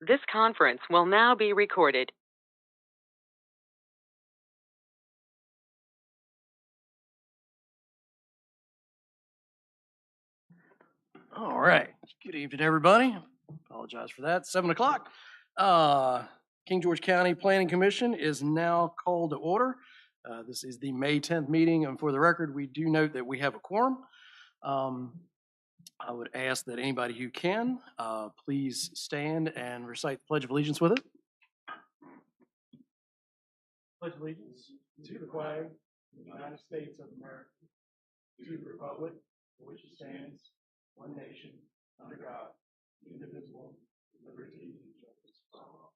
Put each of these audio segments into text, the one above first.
This conference will now be recorded. All right. Good evening, everybody. Apologize for that. 7 o'clock. King George County Planning Commission is now called to order. This is the May 10th meeting, and for the record, we do note that we have a quorum. I would ask that anybody who can, please stand and recite the Pledge of Allegiance with it. Pledge allegiance to the flag of the United States of America, to the republic for which it stands, one nation, under God, indivisible, with liberty and justice for all.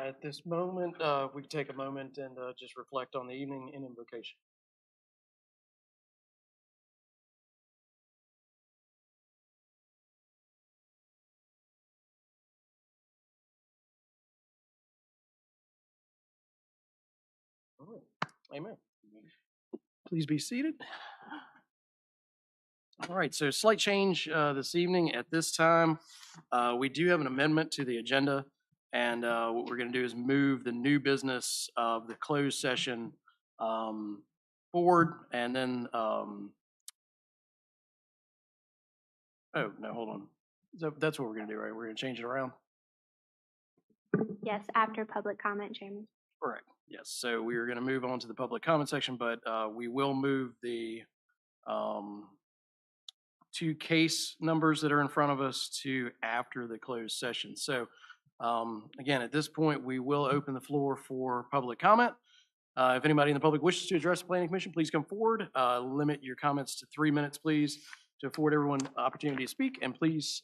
At this moment, we can take a moment and just reflect on the evening in invocation. All right. Amen. Please be seated. All right, so slight change this evening. At this time, we do have an amendment to the agenda, and what we're going to do is move the new business of the closed session forward, and then, oh, no, hold on. That's what we're going to do, right? We're going to change it around? Yes, after public comment, Chairman. Correct. Yes, so we are going to move on to the public comment section, but we will move the two case numbers that are in front of us to after the closed session. So again, at this point, we will open the floor for public comment. If anybody in the public wishes to address the Planning Commission, please come forward. Limit your comments to 3 minutes, please, to afford everyone opportunity to speak. And please,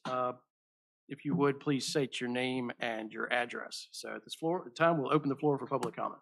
if you would, please state your name and your address. So at this time, we'll open the floor for public comment.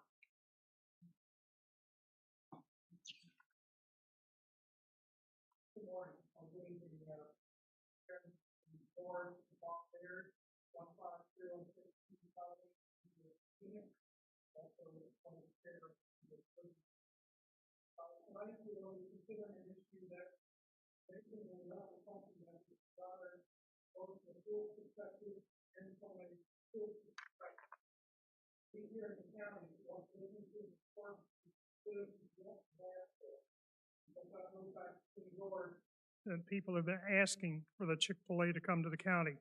And people have been asking for the Chick-fil-A to come to the county.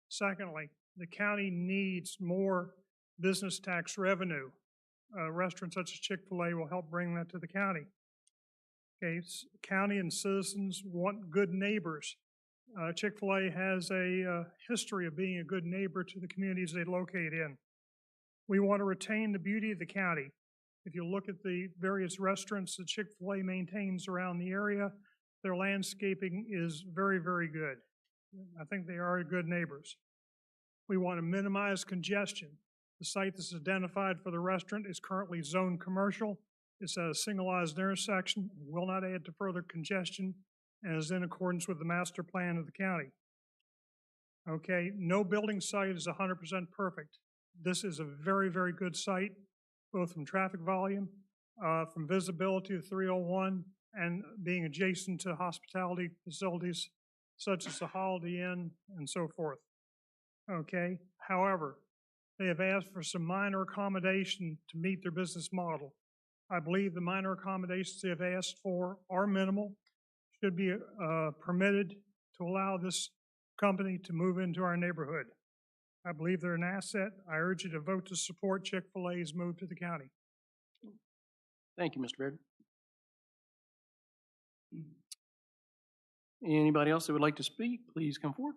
Secondly, the county needs more business tax revenue. Restaurants such as Chick-fil-A will help bring that to the county. Okay, county and citizens want good neighbors. Chick-fil-A has a history of being a good neighbor to the communities they locate in. We want to retain the beauty of the county. If you look at the various restaurants that Chick-fil-A maintains around the area, their landscaping is very, very good. I think they are good neighbors. We want to minimize congestion. The site that's identified for the restaurant is currently zoned commercial. It's at a signalized intersection, will not add to further congestion, and is in accordance with the master plan of the county. Okay, no building site is 100% perfect. This is a very, very good site, both from traffic volume, from visibility to 301, and being adjacent to hospitality facilities such as the Holiday Inn and so forth. Okay, however, they have asked for some minor accommodation to meet their business model. I believe the minor accommodations they have asked for are minimal, should be permitted to allow this company to move into our neighborhood. I believe they're an asset. I urge you to vote to support Chick-fil-A's move to the county. Thank you, Mr. Baird. Anybody else that would like to speak, please come forward.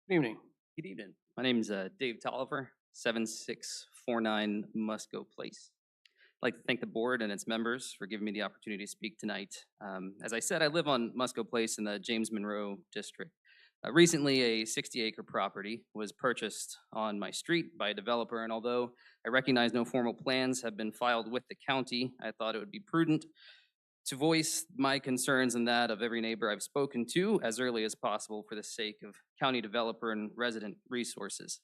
Good evening. Good evening. My name is Dave Tolliver, 7649 Musco Place. I'd like to thank the board and its members for giving me the opportunity to speak tonight. As I said, I live on Musco Place in the James Monroe district. Recently, a 60-acre property was purchased on my street by a developer, and although I recognize no formal plans have been filed with the county, I thought it would be prudent to voice my concerns and that of every neighbor I've spoken to as early as possible for the sake of county developer and resident resources.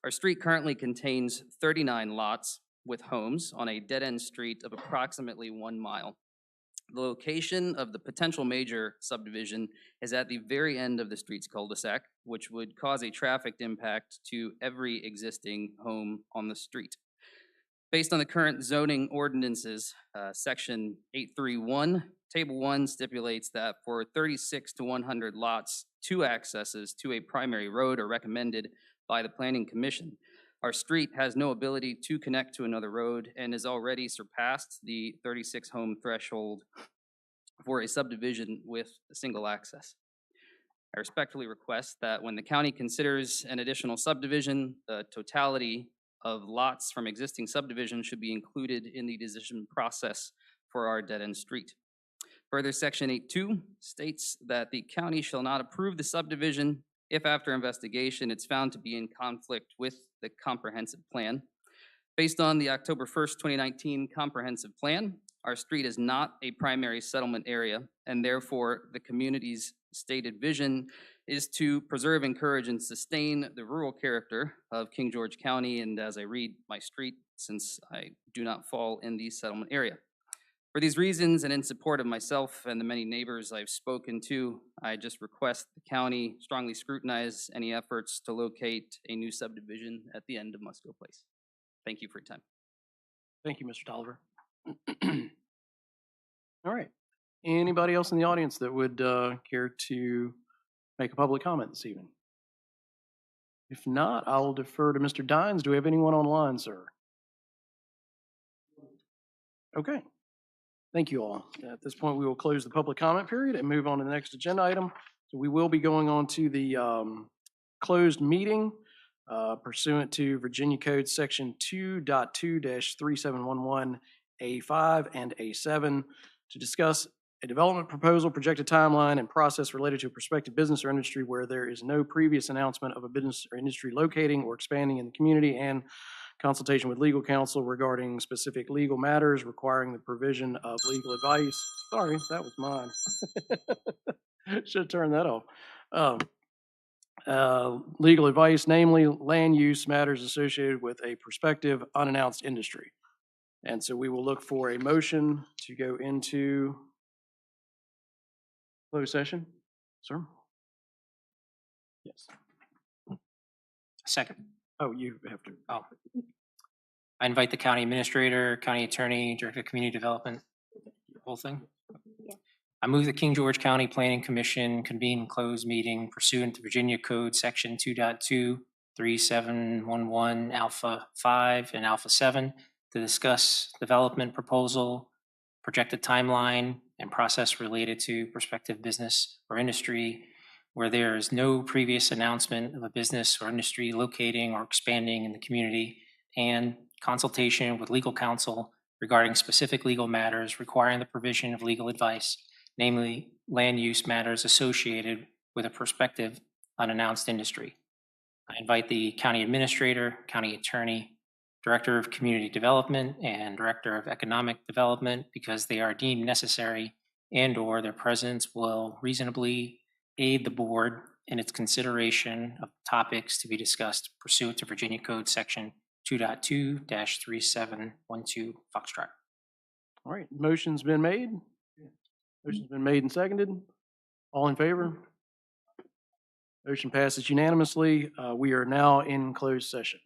Our street currently contains 39 lots with homes on a dead-end street of approximately 1 mile. The location of the potential major subdivision is at the very end of the street's cul-de-sac, which would cause a traffic impact to every existing home on the street. Based on the current zoning ordinances, section 831, table 1 stipulates that for 36 to 100 lots, 2 accesses to a primary road are recommended by the planning commission. Our street has no ability to connect to another road and has already surpassed the 36 home threshold for a subdivision with a single access. I respectfully request that when the county considers an additional subdivision, the totality of lots from existing subdivision should be included in the decision process for our dead-end street. Further, section 8.2 states that the county shall not approve the subdivision if after investigation it's found to be in conflict with the comprehensive plan. Based on the October 1st, 2019 comprehensive plan, our street is not a primary settlement area, and therefore the community's stated vision is to preserve, encourage, and sustain the rural character of King George County, and as I read my street, since I do not fall in the settlement area. For these reasons, and in support of myself and the many neighbors I've spoken to, I just request the county strongly scrutinize any efforts to locate a new subdivision at the end of Musco Place. Thank you for your time. Thank you, Mr. Tolliver. All right. Anybody else in the audience that would care to make a public comment this evening? If not, I'll defer to Mr. Dines. Do we have anyone online, sir? Okay. Thank you all. At this point, we will close the public comment period and move on to the next agenda item. So we will be going on to the closed meeting pursuant to Virginia Code Section 2.2-3711A5 and A7 to discuss a development proposal, projected timeline, and process related to a prospective business or industry where there is no previous announcement of a business or industry locating or expanding in the community, and consultation with legal counsel regarding specific legal matters requiring the provision of legal advice. Sorry, that was mine. Should have turned that off. Legal advice, namely land use matters associated with a prospective unannounced industry. And so we will look for a motion to go into closed session. Sir? Yes. Second. Oh, you have to. Oh. I invite the county administrator, county attorney, director of community development, the whole thing. Yeah. I move the King George County Planning Commission convene closed meeting pursuant to Virginia Code Section 2.2-3711 Alpha 5 and Alpha 7 to discuss development proposal, projected timeline, and process related to prospective business or industry where there is no previous announcement of a business or industry locating or expanding in the community, and consultation with legal counsel regarding specific legal matters requiring the provision of legal advice, namely land use matters associated with a prospective unannounced industry. I invite the county administrator, county attorney, director of community development, and director of economic development because they are deemed necessary and/or their presence will reasonably aid the board in its consideration of topics to be discussed pursuant to Virginia Code Section 2.2-3712 Foxtrot. All right, motion's been made. Motion's been made and seconded. All in favor? Motion passes unanimously. We are now in closed session.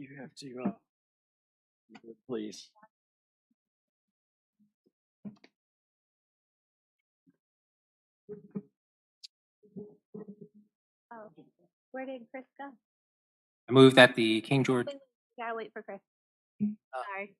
You have to, please. Oh, where did Chris go? I move that the King George, Wait, we gotta wait for Chris. Sorry.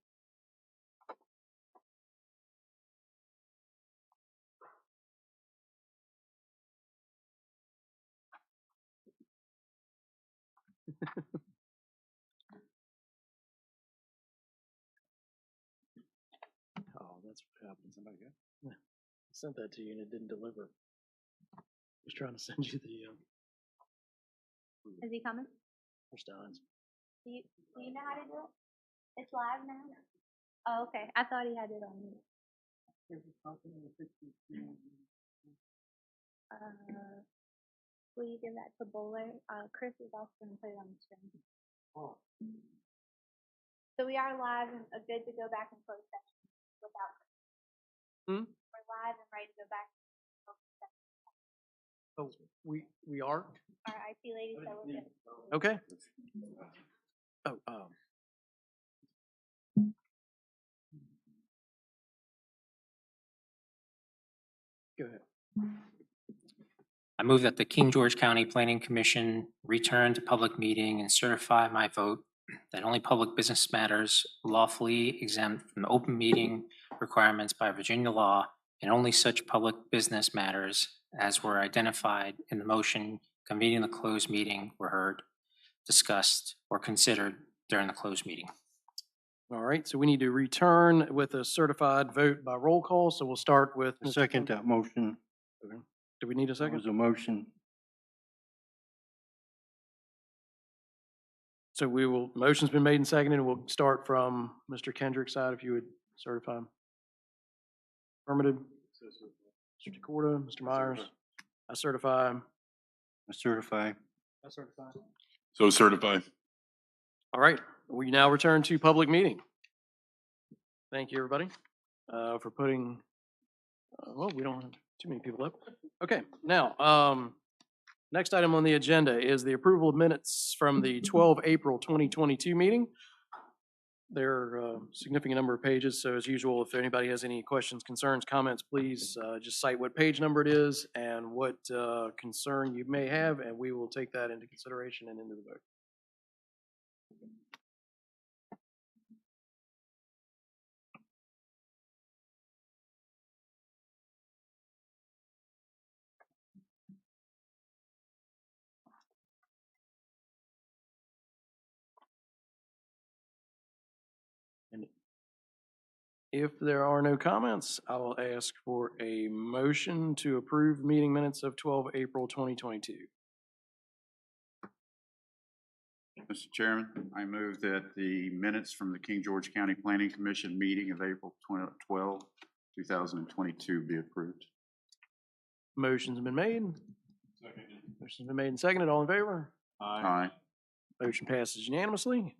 Oh, that's what happened. Somebody got. Yeah. I sent that to you and it didn't deliver. I was trying to send you the, Is he coming? Steins. Do you know how to do it? It's live now? Oh, okay. I thought he had it on mute. Will you give that to Bowler? Chris is also gonna put it on the screen. Oh. So we are live and good to go back and close session without. Hmm? We're live and ready to go back. Oh, we are? Our IT lady said we're good. Okay. Oh, go ahead. I move that the King George County Planning Commission return to public meeting and certify my vote that only public business matters lawfully exempt from the open meeting requirements by Virginia law and only such public business matters as were identified in the motion convening the closed meeting were heard, discussed, or considered during the closed meeting. All right, so we need to return with a certified vote by roll call, so we'll start with. Mr. Second Kim. that motion. Okay. Do we need a That second? was a motion. So we will, motion's been made and seconded, and we'll start from Mr. Kendrick's side, if you would certify. Affirmative. Mr. DeCorda, Mr. Myers. I certify. I certify. I certify. So certified. All right, we now return to public meeting. Thank you, everybody, for putting, well, we don't have too many people up. Okay, now, next item on the agenda is the approval of minutes from the 12 April 2022 meeting. There are a significant number of pages, so as usual, if anybody has any questions, concerns, comments, please just cite what page number it is and what concern you may have, and we will take that into consideration and into the vote. And if there are no comments, I will ask for a motion to approve meeting minutes of 12 April 2022. Mr. Chairman, I move that the minutes from the King George County Planning Commission meeting of April 12, 2022 be approved. Motion's been made. Motion's been made and seconded. All in favor? Aye. Motion passes unanimously.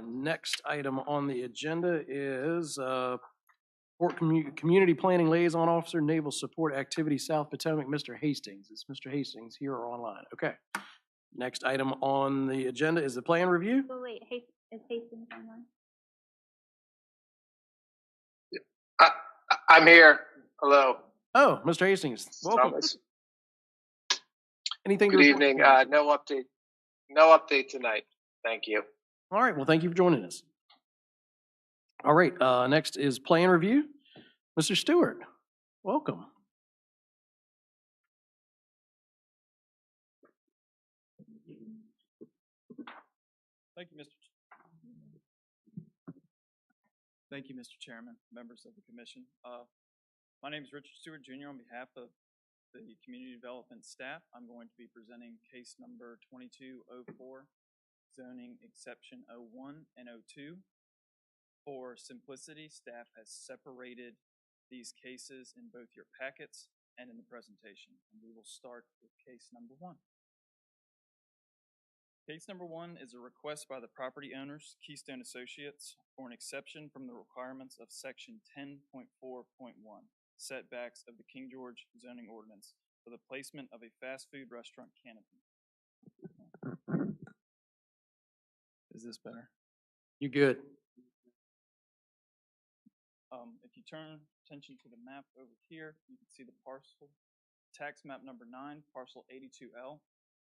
Next item on the agenda is Port Community Planning Liaison Officer, Naval Support Activity, South Potomac, Mr. Hastings. Is Mr. Hastings here or online? Okay. Next item on the agenda is the plan review. Wait, is Hastings online? I'm here. Hello. Oh, Mr. Hastings, welcome. Thomas. Anything to Good report? evening. No update. No update tonight. Thank you. All right, well, thank you for joining us. All right, next is plan review. Mr. Stewart, welcome. Thank you, Mr. Chairman, members of the commission. My name is Richard Stewart Jr. On behalf of the community development staff, I'm going to be presenting case number 2204, zoning exception 01 and 02. For simplicity, staff has separated these cases in both your packets and in the presentation. And we will start with case number 1. Case number 1 is a request by the property owners, Keystone Associates, for an exception from the requirements of section 10.4.1, setbacks of the King George zoning ordinance for the placement of a fast food restaurant canopy. Is this better? You good? If you turn attention to the map over here, you can see the parcel, tax map number 9, parcel 82L.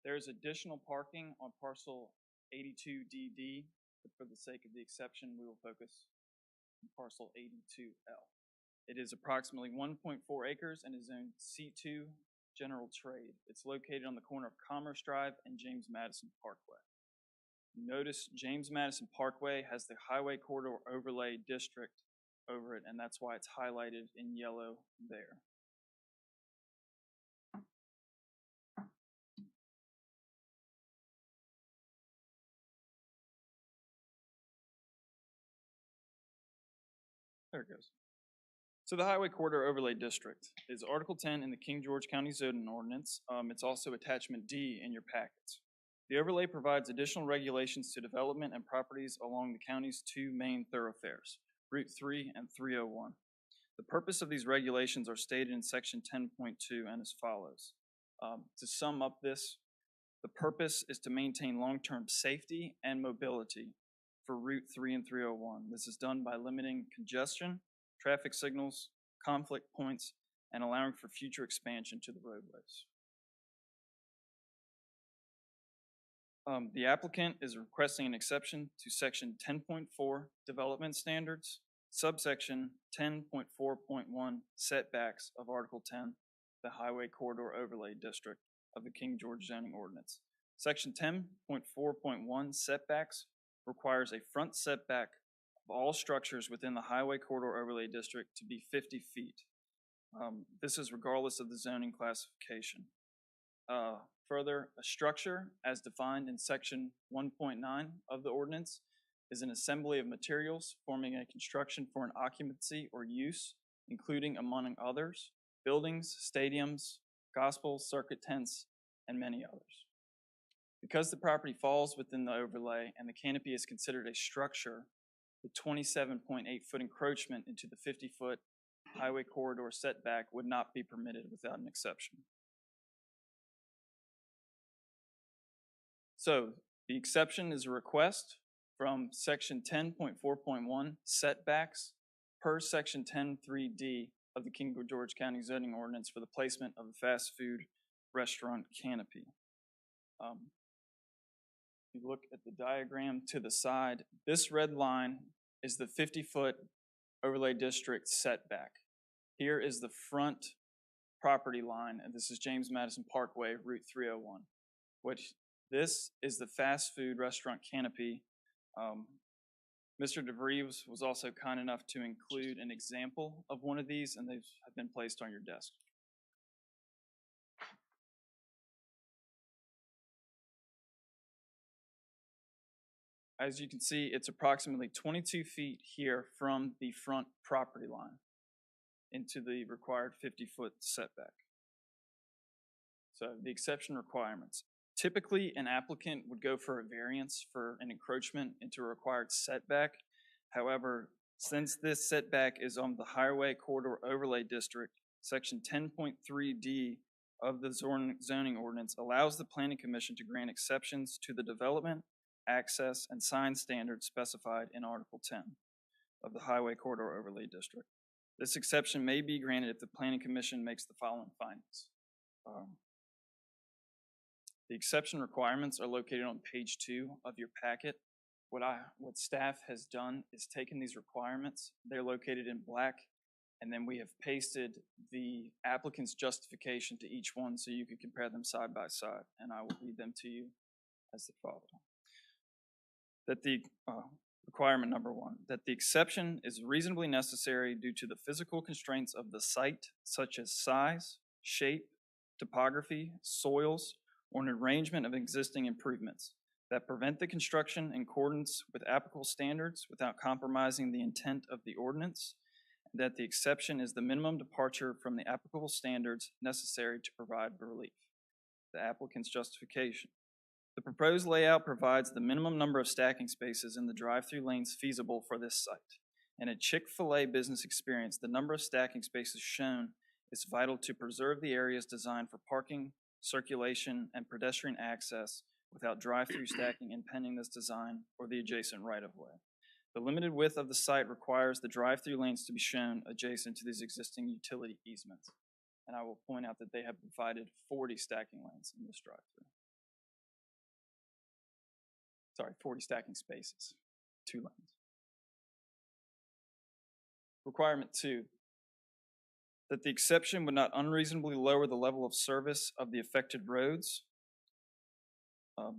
There's additional parking on parcel 82DD, but for the sake of the exception, we will focus on parcel 82L. It is approximately 1.4 acres and is zoned C2 General Trade. It's located on the corner of Commerce Drive and James Madison Parkway. Notice James Madison Parkway has the Highway Corridor Overlay District over it, and that's why it's highlighted in yellow there. There it goes. So the Highway Corridor Overlay District is Article 10 in the King George County Zoning Ordinance. It's also Attachment D in your packets. The overlay provides additional regulations to development and properties along the county's 2 main thoroughfares, Route 3 and 301. The purpose of these regulations are stated in Section 10.2 and as follows. To sum up this, the purpose is to maintain long-term safety and mobility for Route 3 and 301. This is done by limiting congestion, traffic signals, conflict points, and allowing for future expansion to the roadways. The applicant is requesting an exception to Section 10.4 Development Standards, subsection 10.4.1 Setbacks of Article 10, the Highway Corridor Overlay District of the King George Zoning Ordinance. Section 10.4.1 Setbacks requires a front setback of all structures within the Highway Corridor Overlay District to be 50 feet. This is regardless of the zoning classification. Further, a structure, as defined in Section 1.9 of the ordinance, is an assembly of materials forming a construction for an occupancy or use, including, among others, buildings, stadiums, gospel, circuit tents, and many others. Because the property falls within the overlay and the canopy is considered a structure, the 27.8-foot encroachment into the 50-foot highway corridor setback would not be permitted without an exception. So the exception is a request from Section 10.4.1 setbacks per Section 10.3D of the King George County Zoning Ordinance for the placement of a fast food restaurant canopy. If you look at the diagram to the side, this red line is the 50-foot overlay district setback. Here is the front property line, and this is James Madison Parkway, Route 301, which this is the fast food restaurant canopy. Mr. DeVries was also kind enough to include an example of one of these, and they have been placed on your desk. As you can see, it's approximately 22 feet here from the front property line into the required 50-foot setback. So the exception requirements. Typically, an applicant would go for a variance for an encroachment into a required setback. However, since this setback is on the Highway Corridor Overlay District, Section 10.3D of the zoning ordinance allows the Planning Commission to grant exceptions to the development, access, and sign standards specified in Article 10 of the Highway Corridor Overlay District. This exception may be granted if the Planning Commission makes the following findings. The exception requirements are located on page 2 of your packet. What staff has done is taken these requirements, they're located in black, and then we have pasted the applicant's justification to each one so you can compare them side by side, and I will read them to you as they follow. That the requirement number 1, that the exception is reasonably necessary due to the physical constraints of the site, such as size, shape, topography, soils, or an arrangement of existing improvements that prevent the construction in accordance with applicable standards without compromising the intent of the ordinance, and that the exception is the minimum departure from the applicable standards necessary to provide relief. The applicant's justification. The proposed layout provides the minimum number of stacking spaces in the drive-through lanes feasible for this site. In a Chick-fil-A business experience, the number of stacking spaces shown is vital to preserve the areas designed for parking, circulation, and pedestrian access without drive-through stacking impeding this design or the adjacent right-of-way. The limited width of the site requires the drive-through lanes to be shown adjacent to these existing utility easements. And I will point out that they have provided 40 stacking lanes in this drive-through. Sorry, 40 stacking spaces, 2 lanes. Requirement 2, that the exception would not unreasonably lower the level of service of the affected roads.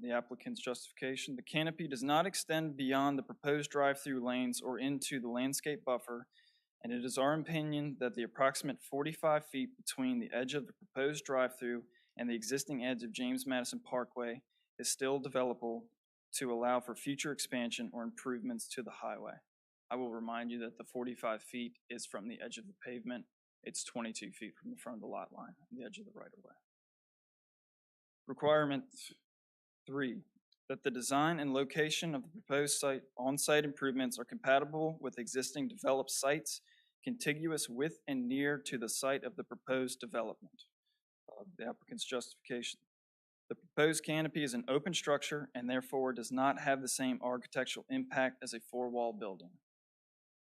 The applicant's justification: the canopy does not extend beyond the proposed drive-through lanes or into the landscape buffer, and it is our opinion that the approximate 45 feet between the edge of the proposed drive-through and the existing edge of James Madison Parkway is still developable to allow for future expansion or improvements to the highway. I will remind you that the 45 feet is from the edge of the pavement. It's 22 feet from the front of the lot line, the edge of the right-of-way. Requirement 3, that the design and location of the proposed on-site improvements are compatible with existing developed sites contiguous with and near to the site of the proposed development. The applicant's justification: the proposed canopy is an open structure and therefore does not have the same architectural impact as a 4-wall building.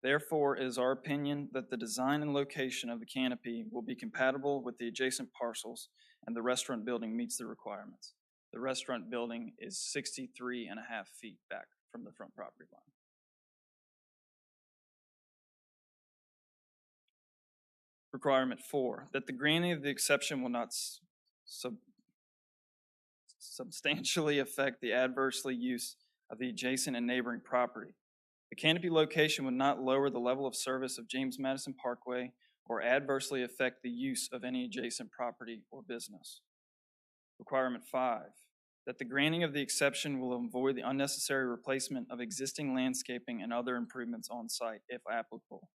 Therefore, it is our opinion that the design and location of the canopy will be compatible with the adjacent parcels and the restaurant building meets the requirements. The restaurant building is 63.5 feet back from the front property line. Requirement 4, that the granting of the exception will not substantially affect the adversely use of the adjacent and neighboring property. The canopy location would not lower the level of service of James Madison Parkway or adversely affect the use of any adjacent property or business. Requirement 5, that the granting of the exception will avoid the unnecessary replacement of existing landscaping and other improvements on site, if applicable,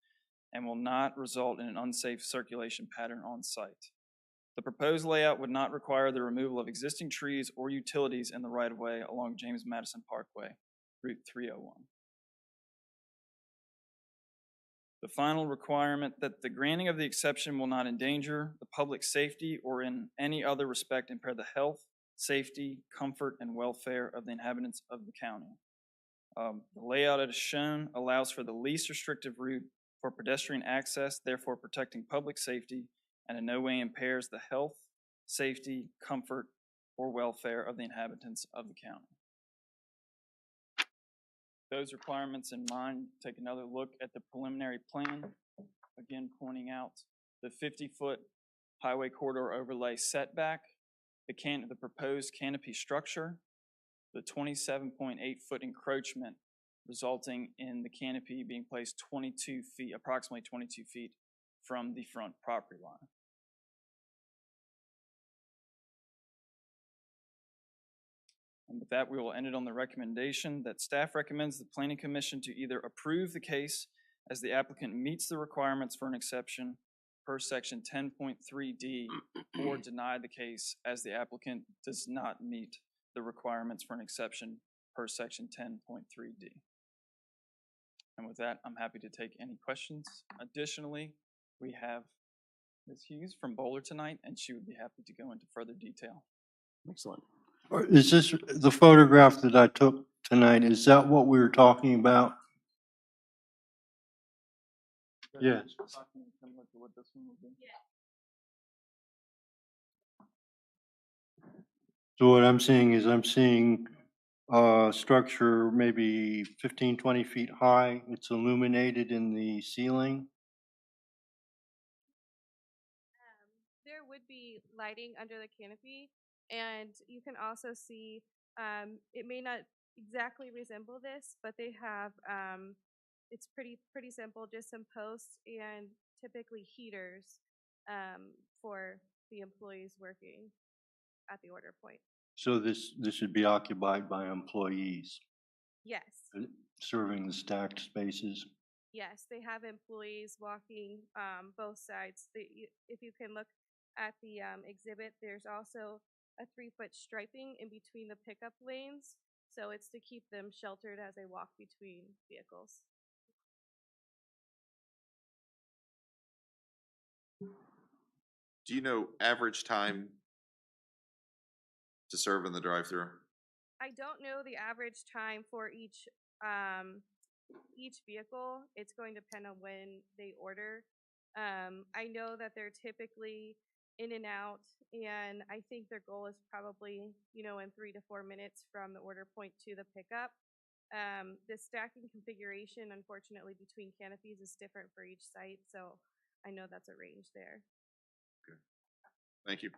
and will not result in an unsafe circulation pattern on site. The proposed layout would not require the removal of existing trees or utilities in the right-of-way along James Madison Parkway, Route 301. The final requirement, that the granting of the exception will not endanger the public safety or in any other respect impair the health, safety, comfort, and welfare of the inhabitants of the county. The layout as shown allows for the least restrictive route for pedestrian access, therefore protecting public safety, and in no way impairs the health, safety, comfort, or welfare of the inhabitants of the county. Those requirements in mind, take another look at the preliminary plan, again pointing out the 50-foot highway corridor overlay setback, the proposed canopy structure, the 27.8-foot encroachment resulting in the canopy being placed approximately 22 feet from the front property line. And with that, we will end it on the recommendation that staff recommends the Planning Commission to either approve the case as the applicant meets the requirements for an exception per section 10.3D or deny the case as the applicant does not meet the requirements for an exception per section 10.3D. And with that, I'm happy to take any questions. Additionally, we have Ms. Hughes from Bowler tonight, and she would be happy to go into further detail. Excellent. Is this the photograph that I took tonight? Is that what we were talking about? Yes. Similar to what this one would be. So what I'm seeing is structure maybe 15, 20 feet high. It's illuminated in the ceiling. There would be lighting under the canopy, and you can also see, it may not exactly resemble this, but they have, it's pretty simple, just some posts and typically heaters for the employees working at the order point. So this should be occupied by employees Yes. serving the stacked spaces. Yes, they have employees walking both sides. If you can look at the exhibit, there's also a 3-foot striping in between the pickup lanes. So it's to keep them sheltered as they walk between vehicles. Do you know average time to serve in the drive-through? I don't know the average time for each each vehicle, it's going to depend on when they order. I know that they're typically in and out, and I think their goal is probably, in 3 to 4 minutes from the order point to the pickup. The stacking configuration, unfortunately, between canopies is different for each site, so I know that's a range there. Thank you.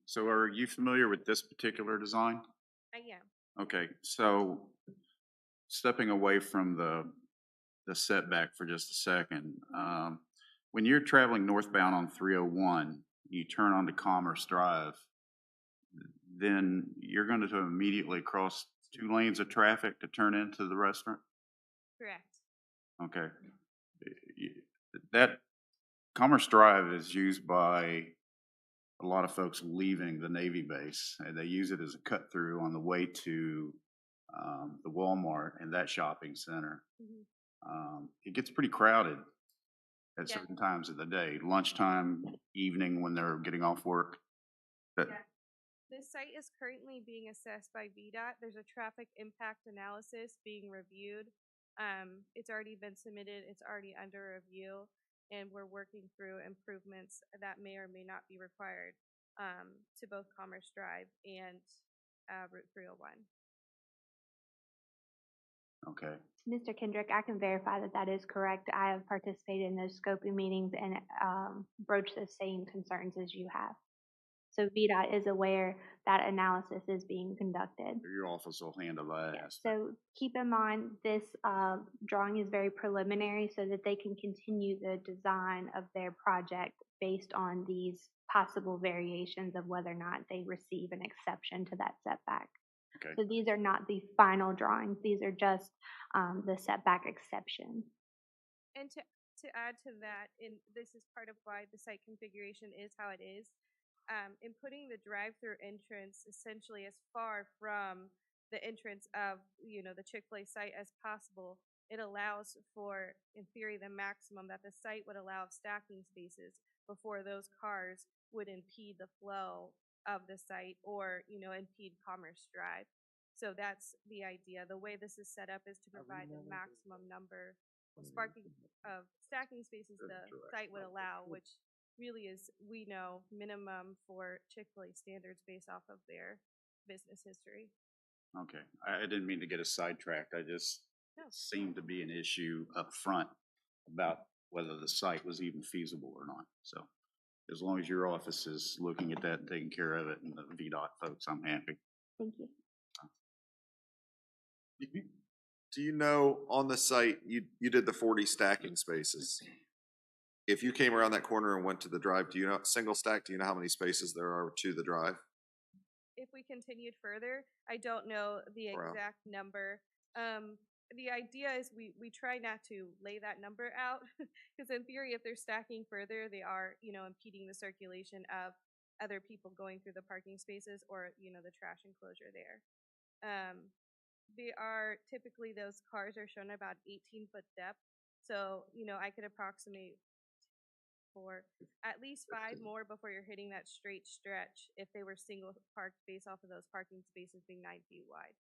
So are you familiar with this particular design? I am. Okay, so stepping away from the setback for just a second, when you're traveling northbound on 301, you turn onto Commerce Drive, then you're going to immediately cross 2 lanes of traffic to turn into the restaurant? Correct. Okay. That Commerce Drive is used by a lot of folks leaving the Navy base, and they use it as a cut through on the way to the Walmart and that shopping center. It gets pretty crowded at Yeah. certain times of the day, lunchtime, evening when they're getting off work. But Yeah. This site is currently being assessed by VDOT. There's a traffic impact analysis being reviewed. It's already been submitted, it's already under review, and we're working through improvements that may or may not be required to both Commerce Drive and Route 301. okay, Mr. Kendrick, I can verify that that is correct. I have participated in those scoping meetings and broached the same concerns as you have. So VDOT is aware that analysis is being conducted. your office will handle that aspect. So keep in mind, this drawing is very preliminary so that they can continue the design of their project based on these possible variations of whether or not they receive an exception to that setback. Okay. So these are not the final drawings. These are just the setback exceptions. And to add to that, and this is part of why the site configuration is how it is, in putting the drive-through entrance essentially as far from the entrance of, the Chick-fil-A site as possible, it allows for, in theory, the maximum that the site would allow of stacking spaces before those cars would impede the flow of the site or, impede Commerce Drive. So that's the idea. The way this is set up is to provide the maximum number of stacking spaces the site would allow, which really is, we know, minimum for Chick-fil-A standards based off of their business history. Okay, I didn't mean to get us sidetracked. I just No. seemed to be an issue up front about whether the site was even feasible or not. So as long as your office is looking at that and taking care of it and the VDOT folks, I'm happy. Thank you. Do you know on the site, you did the 40 stacking spaces? If you came around that corner and went to the drive, do you know, single stack, do you know how many spaces there are to the drive? If we continued further, I don't know the Wow. exact number. The idea is we try not to lay that number out because in theory, if they're stacking further, they are, impeding the circulation of other people going through the parking spaces or, the trash enclosure there. They are typically, those cars are shown about 18-foot depth. So, I could approximate for at least 5 more before you're hitting that straight stretch if they were single parked based off of those parking spaces being 9 feet wide.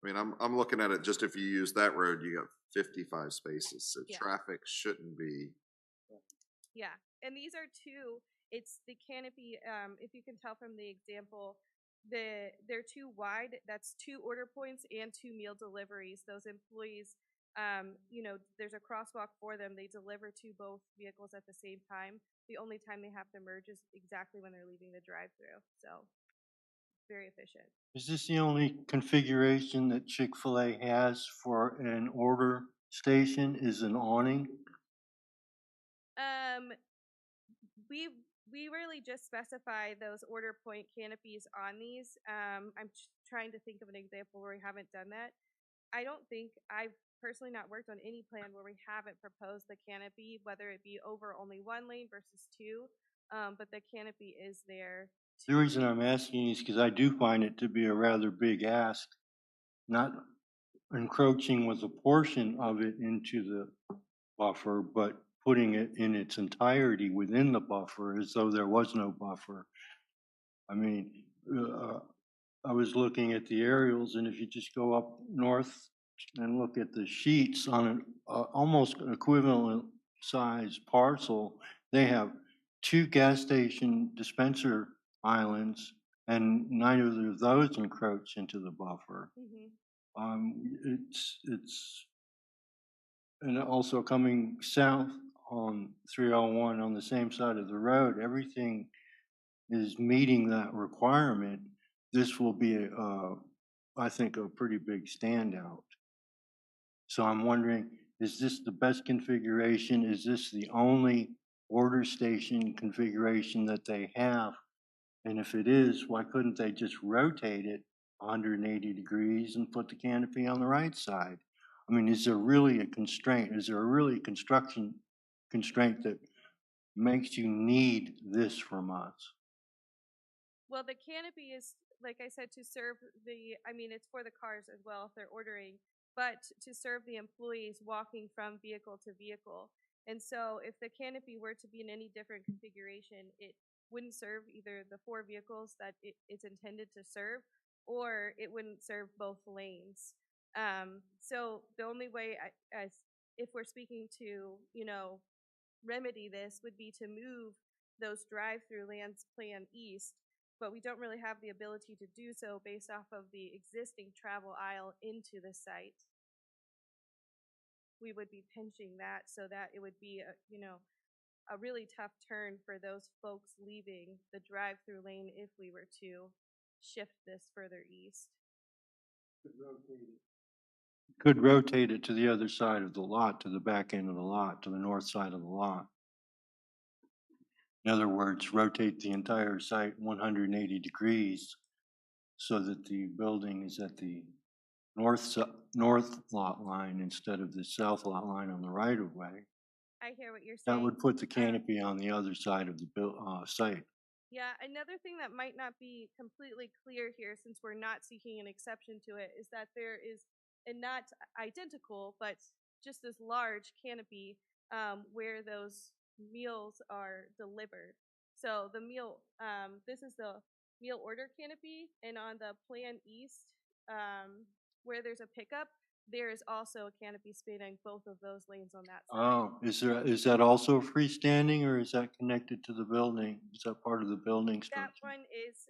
I mean, I'm looking at it, just if you use that road, you got 55 spaces, so Yeah. traffic shouldn't be. Yeah, and these are it's the canopy, if you can tell from the example, they're too wide. That's 2 order points and 2 meal deliveries. Those employees, there's a crosswalk for them. They deliver to both vehicles at the same time. The only time they have to merge is exactly when they're leaving the drive-through. So very efficient. Is this the only configuration that Chick-fil-A has for an order station, is an awning? We really just specify those order point canopies on these. I'm trying to think of an example where we haven't done that. I don't think I've personally not worked on any plan where we haven't proposed the canopy, whether it be over only 1 lane versus 2. But the canopy is there. The reason I'm asking is because I do find it to be a rather big ask, not encroaching with a portion of it into the buffer, but putting it in its entirety within the buffer as though there was no buffer. I mean, I was looking at the aerials, and if you just go up north and look at the sheets on an almost equivalent size parcel, they have 2 gas station dispenser islands, and neither of those encroach into the buffer. It's, and also coming south on 301 on the same side of the road, everything is meeting that requirement. This will be, I think, a pretty big standout. So I'm wondering, is this the best configuration? Is this the only order station configuration that they have? And if it is, why couldn't they just rotate it 180 degrees and put the canopy on the right side? I mean, is there really a constraint? Is there really a construction constraint that makes you need this from us? Well, the canopy is, like I said, to serve I mean, it's for the cars as well if they're ordering, but to serve the employees walking from vehicle to vehicle. And so if the canopy were to be in any different configuration, it wouldn't serve either the 4 vehicles that it's intended to serve, or it wouldn't serve both lanes. So the only way, as if we're speaking to, remedy this, would be to move those drive-through lanes plan east, but we don't really have the ability to do so based off of the existing travel aisle into the site. We would be pinching that so that it would be a really tough turn for those folks leaving the drive-through lane if we were to shift this further east. Could rotate it to the other side of the lot, to the back end of the lot, to the north side of the lot. In other words, rotate the entire site 180 degrees so that the building is at the north lot line instead of the south lot line on the right of way. I hear what you're saying. That would put the canopy on the other side of the site. Yeah, another thing that might not be completely clear here, since we're not seeking an exception to it, is that there is a not identical, but just as large canopy where those meals are delivered. So the meal, this is the meal order canopy, and on the plan east, where there's a pickup, there is also a canopy spanning both of those lanes on that side. Oh, is that also freestanding, or is that connected to the building? Is that part of the building structure? That one is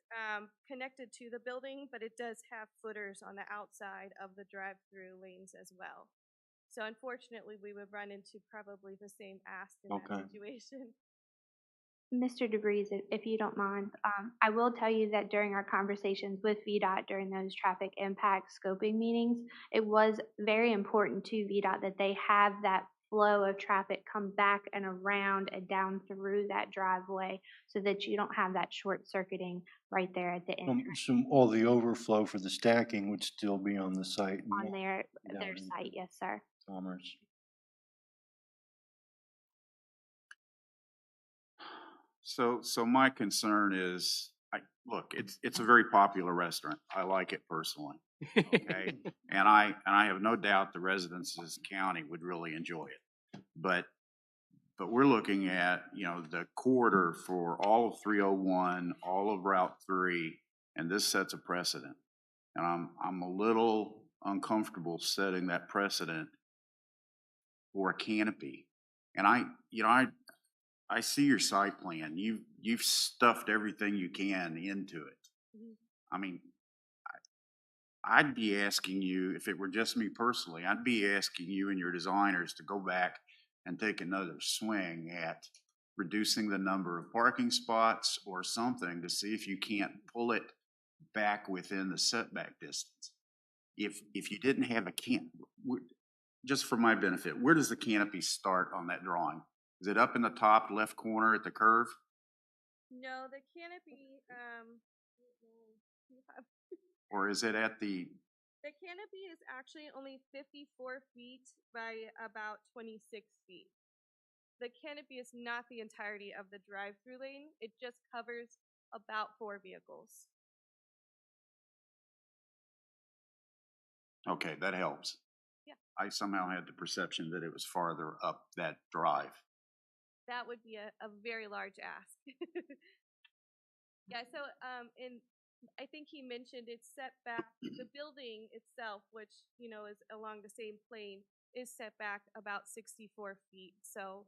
connected to the building, but it does have footers on the outside of the drive-through lanes as well. So unfortunately, we would run into probably the same ask in that situation. Mr. DeVries, if you don't mind, I will tell you that during our conversations with VDOT during those traffic impact scoping meetings, it was very important to VDOT that they have that flow of traffic come back and around and down through that driveway so that you don't have that short circuiting right there at the end. All the overflow for the stacking would still be on the site. On their site, yes, sir. Commerce. So my concern is, look, it's a very popular restaurant. I like it personally. Okay, and I have no doubt the residents of this county would really enjoy it. But we're looking at, the corridor for all of 301, all of Route 3, and this sets a precedent. And I'm a little uncomfortable setting that precedent for a canopy. And I see your site plan. You've stuffed everything you can into it. I mean, I'd be asking you, if it were just me personally, I'd be asking you and your designers to go back and take another swing at reducing the number of parking spots or something to see if you can't pull it back within the setback distance. If you didn't have just for my benefit, where does the canopy start on that drawing? Is it up in the top left corner at the curve? No, the canopy, or is it at the... The canopy is actually only 54 feet by about 26 feet. The canopy is not the entirety of the drive-through lane. It just covers about 4 vehicles. Okay, that helps. Yeah. I somehow had the perception that it was farther up that drive. That would be a very large ask. Yeah, so I think he mentioned it's set back, the building itself, which, is along the same plane, is set back about 64 feet. So,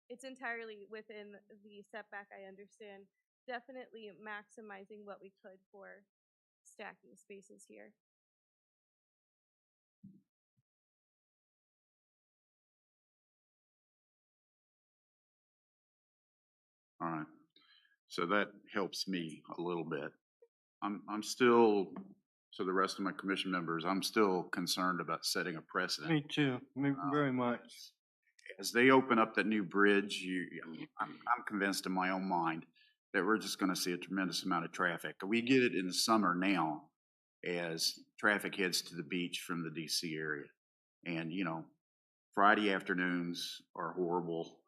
it's entirely within the setback, I understand. Definitely maximizing what we could for stacking spaces here. All right. So that helps me a little bit. I'm still, to the rest of my commission members, I'm still concerned about setting a precedent. Me too, very much. As they open up that new bridge, I'm convinced in my own mind that we're just gonna see a tremendous amount of traffic. We get it in the summer now as traffic heads to the beach from the DC area. And, Friday afternoons are horrible.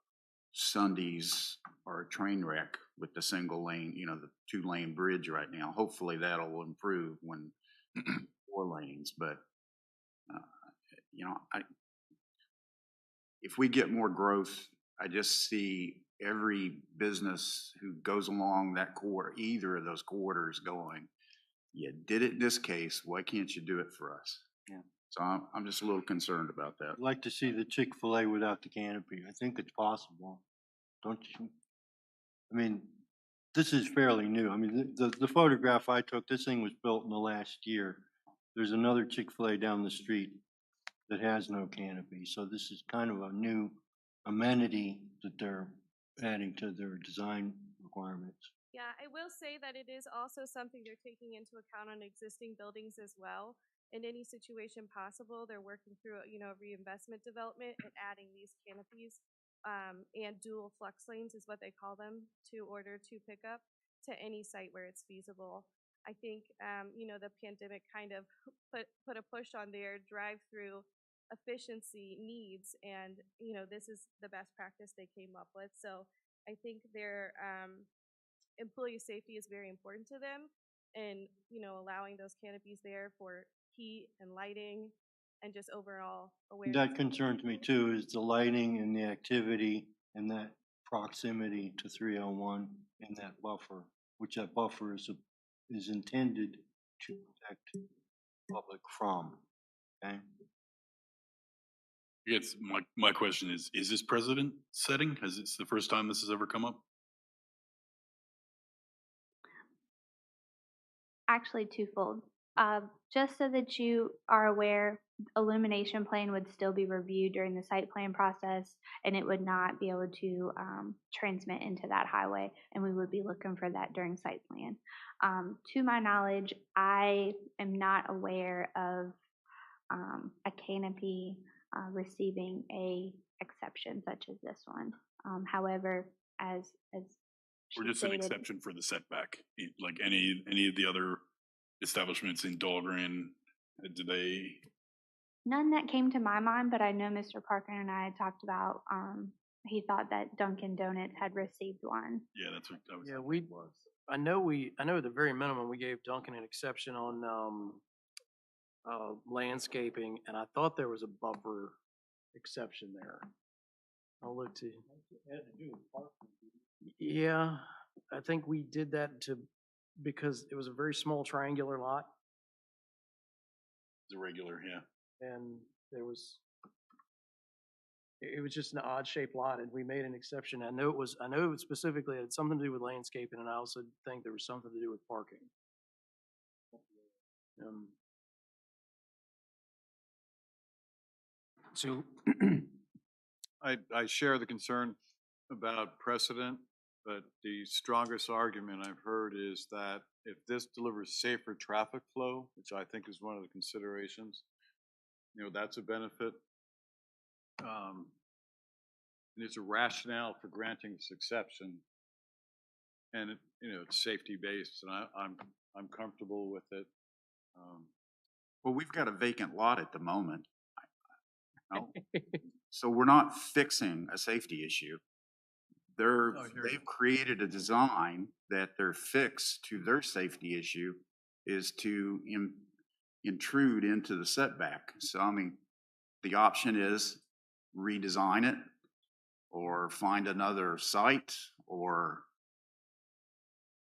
Sundays are a train wreck with the single lane, the 2-lane bridge right now. Hopefully that'll improve when 4 lanes, but, if we get more growth, I just see every business who goes along that corridor, either of those corridors going, you did it in this case, why can't you do it for us? Yeah. So I'm just a little concerned about that. I'd like to see the Chick-fil-A without the canopy. I think it's possible, don't you? I mean, this is fairly new. I mean, the photograph I took, this thing was built in the last year. There's another Chick-fil-A down the street that has no canopy. So this is kind of a new amenity that they're adding to their design requirements. Yeah, I will say that it is also something they're taking into account on existing buildings as well. In any situation possible, they're working through, reinvestment development and adding these canopies and dual flux lanes is what they call them to order to pick up to any site where it's feasible. I think, the pandemic kind of put a push on their drive-through efficiency needs, and, this is the best practice they came up with. So I think their employee safety is very important to them, and, allowing those canopies there for heat and lighting and just overall awareness. That concerns me too, is the lighting and the activity and that proximity to 301 and that buffer, which that buffer is intended to protect the public from, okay? Yes, my question is this precedent setting? Has it's the first time this has ever come up? Actually, twofold. Just so that you are aware, illumination plan would still be reviewed during the site plan process, and it would not be able to transmit into that highway, and we would be looking for that during site plan. To my knowledge, I am not aware of a canopy receiving a exception such as this one. However, as Or she just an stated, exception for the setback? Like any of the other establishments in Dahlgren, do they? none that came to my mind, but I know Mr. Parker and I had talked about, he thought that Dunkin' Donuts had received one. Yeah, that's what that was. Yeah, I know at the very minimum, we gave Duncan an exception on landscaping, and I thought there was a buffer exception there. I'll look to. Yeah, I think we did that because it was a very small triangular lot, The regular, yeah. and it was just an odd shaped lot, and we made an exception. I know it specifically had something to do with landscaping, and I also think there was something to do with parking. So I share the concern about precedent, but the strongest argument I've heard is that if this delivers safer traffic flow, which I think is one of the considerations, that's a benefit. And it's a rationale for granting this exception. And it's safety based, and I'm comfortable with it. Well, we've got a vacant lot at the moment. So we're not fixing a safety issue. They've created a design that their fix to their safety issue is to intrude into the setback. So, I mean, the option is redesign it or find another site or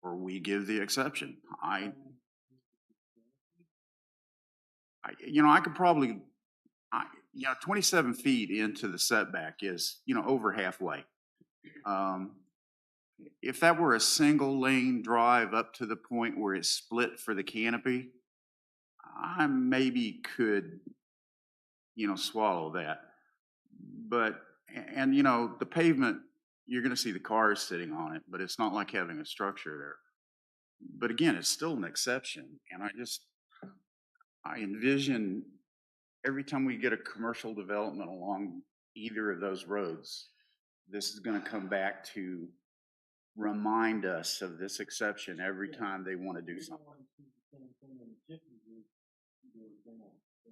or we give the exception. I could probably, 27 feet into the setback is, over halfway. If that were a single lane drive up to the point where it's split for the canopy, I maybe could, swallow that. But, the pavement, you're going to see the cars sitting on it, but it's not like having a structure there. But again, it's still an exception. And I envision every time we get a commercial development along either of those roads, this is going to come back to remind us of this exception every time they want to do something.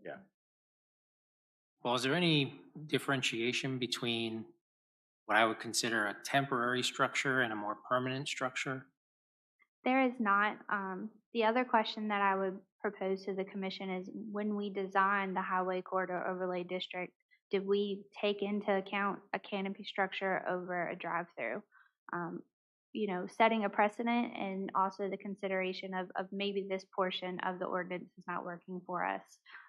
Yeah. Well, is there any differentiation between what I would consider a temporary structure and a more permanent structure? There is not. The other question that I would propose to the commission is when we designed the Highway Corridor Overlay District, did we take into account a canopy structure over a drive-through? Setting a precedent and also the consideration of maybe this portion of the ordinance is not working for us.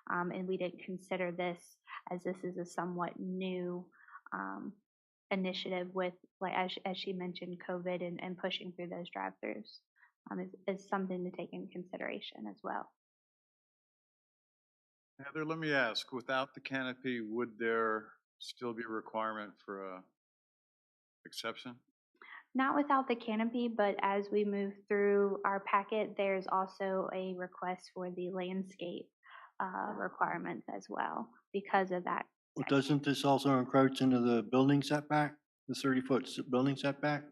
And we didn't consider this as this is a somewhat new initiative with, like as she mentioned, COVID and pushing through those drive-throughs is something to take into consideration as well. Heather, let me ask, without the canopy, would there still be a requirement for a exception? Not without the canopy, but as we move through our packet, there's also a request for the landscape requirements as well because of that. Well, doesn't this also encroach into the building setback, the 30-foot building setback?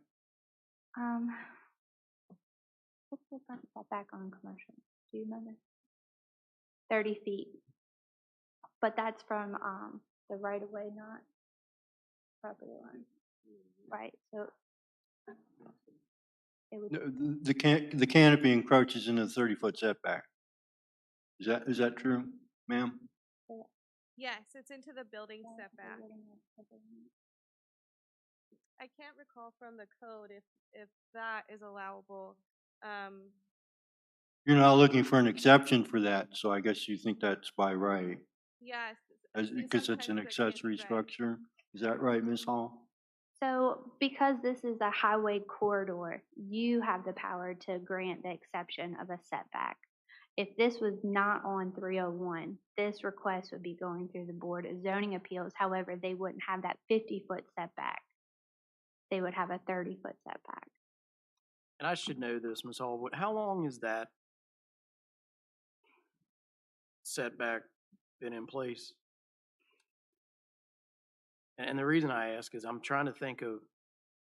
What's the front setback on commercial? Do you remember? 30 feet. But that's from the right of way, not property line. Right. So it would. No, the canopy encroaches into the 30-foot setback. Is that true, ma'am? Yes, it's into the building setback. I can't recall from the code if that is allowable. You're not looking for an exception for that, so I guess you think that's by right. Yes. Because it's an accessory structure. Is that right, Ms. Hall? So because this is a highway corridor, you have the power to grant the exception of a setback. If this was not on 301, this request would be going through the Board of Zoning Appeals. However, they wouldn't have that 50-foot setback. They would have a 30-foot setback. And I should know this, Ms. Hall, but how long has that setback been in place? And the reason I ask is I'm trying to think of,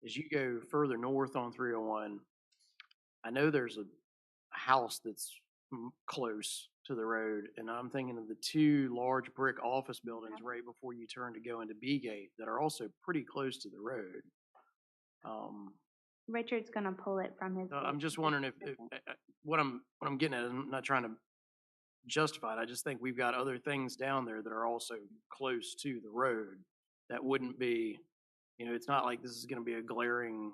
as you go further north on 301, I know there's a house that's close to the road, and I'm thinking of the two large brick office buildings right before you turn to go into B-Gate that are also pretty close to the road. Richard's going to pull it from his. I'm just wondering if what I'm getting at is I'm not trying to justify it. I just think we've got other things down there that are also close to the road that wouldn't be, it's not like this is going to be a glaring,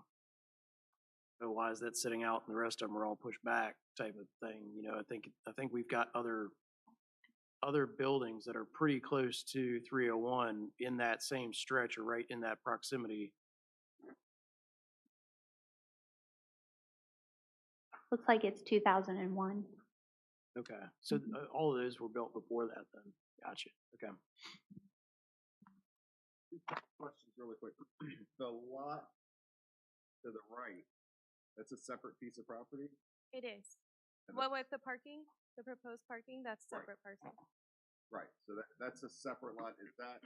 oh, why is that sitting out and the rest of them are all pushed back type of thing. I think we've got other buildings that are pretty close to 301 in that same stretch or right in that proximity. Looks like it's 2001. Okay, so all of those were built before that then. Gotcha. Okay. Questions really quick. The lot to the right, that's a separate piece of property? It is. And What with the parking, the proposed parking, that's a separate parcel. Right, so that's a separate lot. Is that,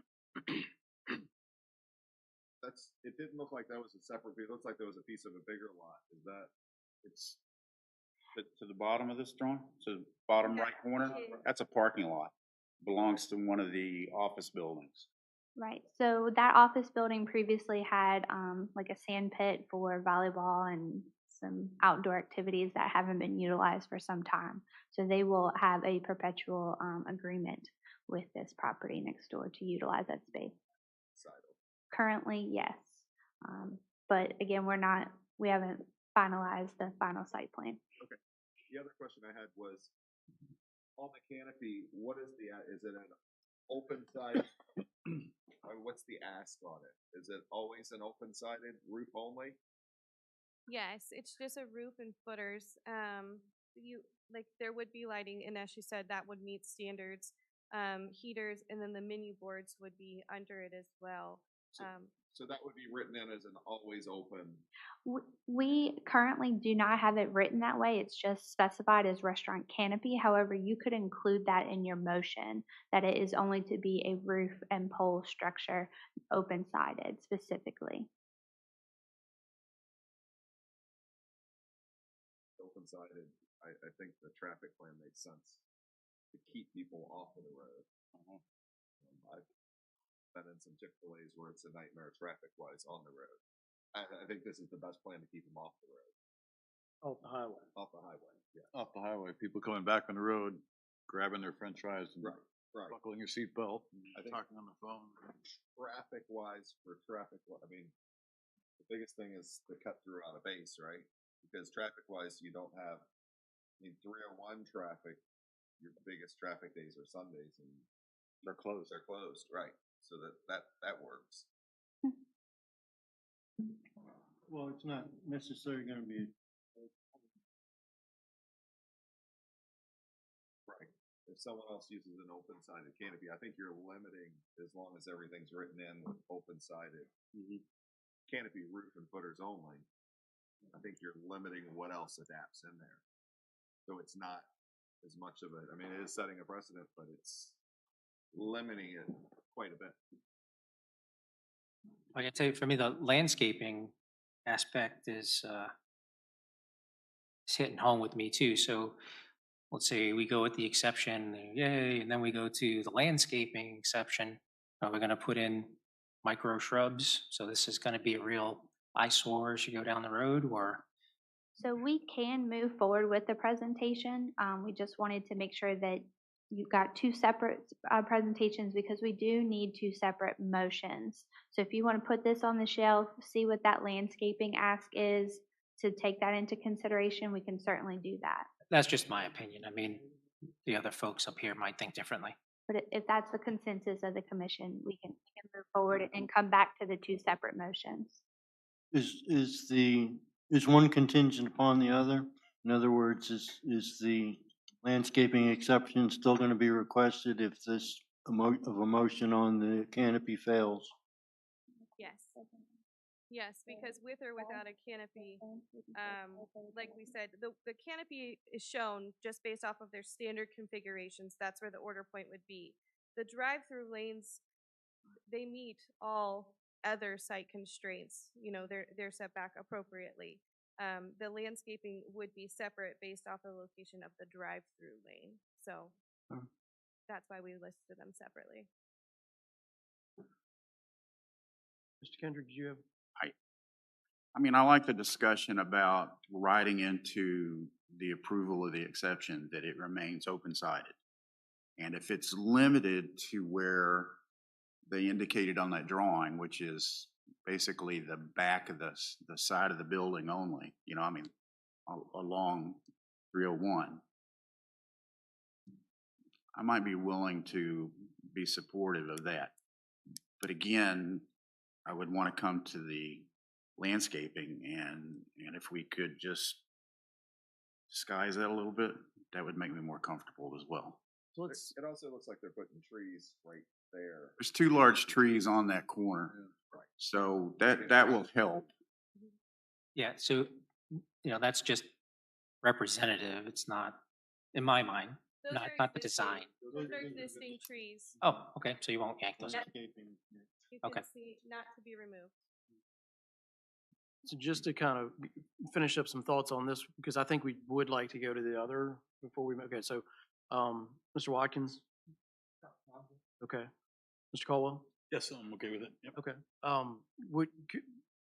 it didn't look like that was a separate piece. It looks like there was a piece of a bigger lot. Is that, it's, To the bottom of this drawing, to the bottom right corner, that's a parking lot. Belongs to one of the office buildings. Right. So that office building previously had like a sand pit for volleyball and some outdoor activities that haven't been utilized for some time. So they will have a perpetual agreement with this property next door to utilize that space. Currently, yes. But again, we haven't finalize the final site plan. Okay. The other question I had was, on the canopy, what is is it an open side? What's the ask on it? Is it always an open sided roof only? Yes, it's just a roof and footers. There would be lighting, and as she said, that would meet standards. Heaters, and then the menu boards would be under it as well. So that would be written in as an always open. We currently do not have it written that way. It's just specified as restaurant canopy. However, you could include that in your motion, that it is only to be a roof and pole structure, open-sided specifically. Open-sided, I think the traffic plan makes sense to keep people off of the road. I've been in some Chick-fil-A's where it's a nightmare traffic-wise on the road. I think this is the best plan to keep them off the road. Off the highway. Off the highway, yeah. Off the highway, people coming back on the road, grabbing their french fries and Right. buckling your seatbelt I and think talking on the phone. Traffic-wise, I mean, the biggest thing is the cut through out of base, right? Because traffic-wise, you don't have, 301 traffic, your biggest traffic days are Sundays, and they're closed. They're closed, right? So that works. Well, it's not necessarily gonna be. Right. If someone else uses an open-sided canopy, I think you're limiting, as long as everything's written in open-sided canopy, roof and footers only. I think you're limiting what else adapts in there. So it's not as much of it. I mean, it is setting a precedent, but it's limiting it quite a bit. Like I tell you, for me, the landscaping aspect is hitting home with me too. So let's say we go with the exception, yay, and then we go to the landscaping exception. Are we going to put in micro shrubs? So this is going to be a real eyesore as you go down the road, or? So we can move forward with the presentation. We just wanted to make sure that you've got two separate presentations because we do need two separate motions. So if you want to put this on the shelf, see what that landscaping ask is, to take that into consideration, we can certainly do that. That's just my opinion. I mean, the other folks up here might think differently. But if that's the consensus of the commission, we can move forward and come back to the two separate motions. Is one contingent upon the other? In other words, is the landscaping exception still gonna be requested if this a motion on the canopy fails? Yes. Yes, because with or without a canopy, like we said, the canopy is shown just based off of their standard configurations. That's where the order point would be. The drive-through lanes, they meet all other site constraints. They're set back appropriately. The landscaping would be separate based off the location of the drive-through lane. So that's why we listed them separately. Mr. Kendrick, do you have? I mean, I like the discussion about writing into the approval of the exception that it remains open-sided. And if it's limited to where they indicated on that drawing, which is basically the back of the side of the building only, along 301, I might be willing to be supportive of that. But again, I would want to come to the landscaping, and if we could just disguise that a little bit, that would make me more comfortable as well. So it also looks like they're putting trees right there. There's two large trees on that corner, Right. so that will help. Yeah, so, that's just representative. It's not, in my mind, Those not are the existing- design. Those are existing trees. Oh, okay, so you won't yank those out. You Okay. can see not to be removed. So just to kind of finish up some thoughts on this, because I think we would like to go to the other before we, okay, so, Mr. Watkins? Okay. Mr. Caldwell? Yes, I'm okay with it. Yep. Okay.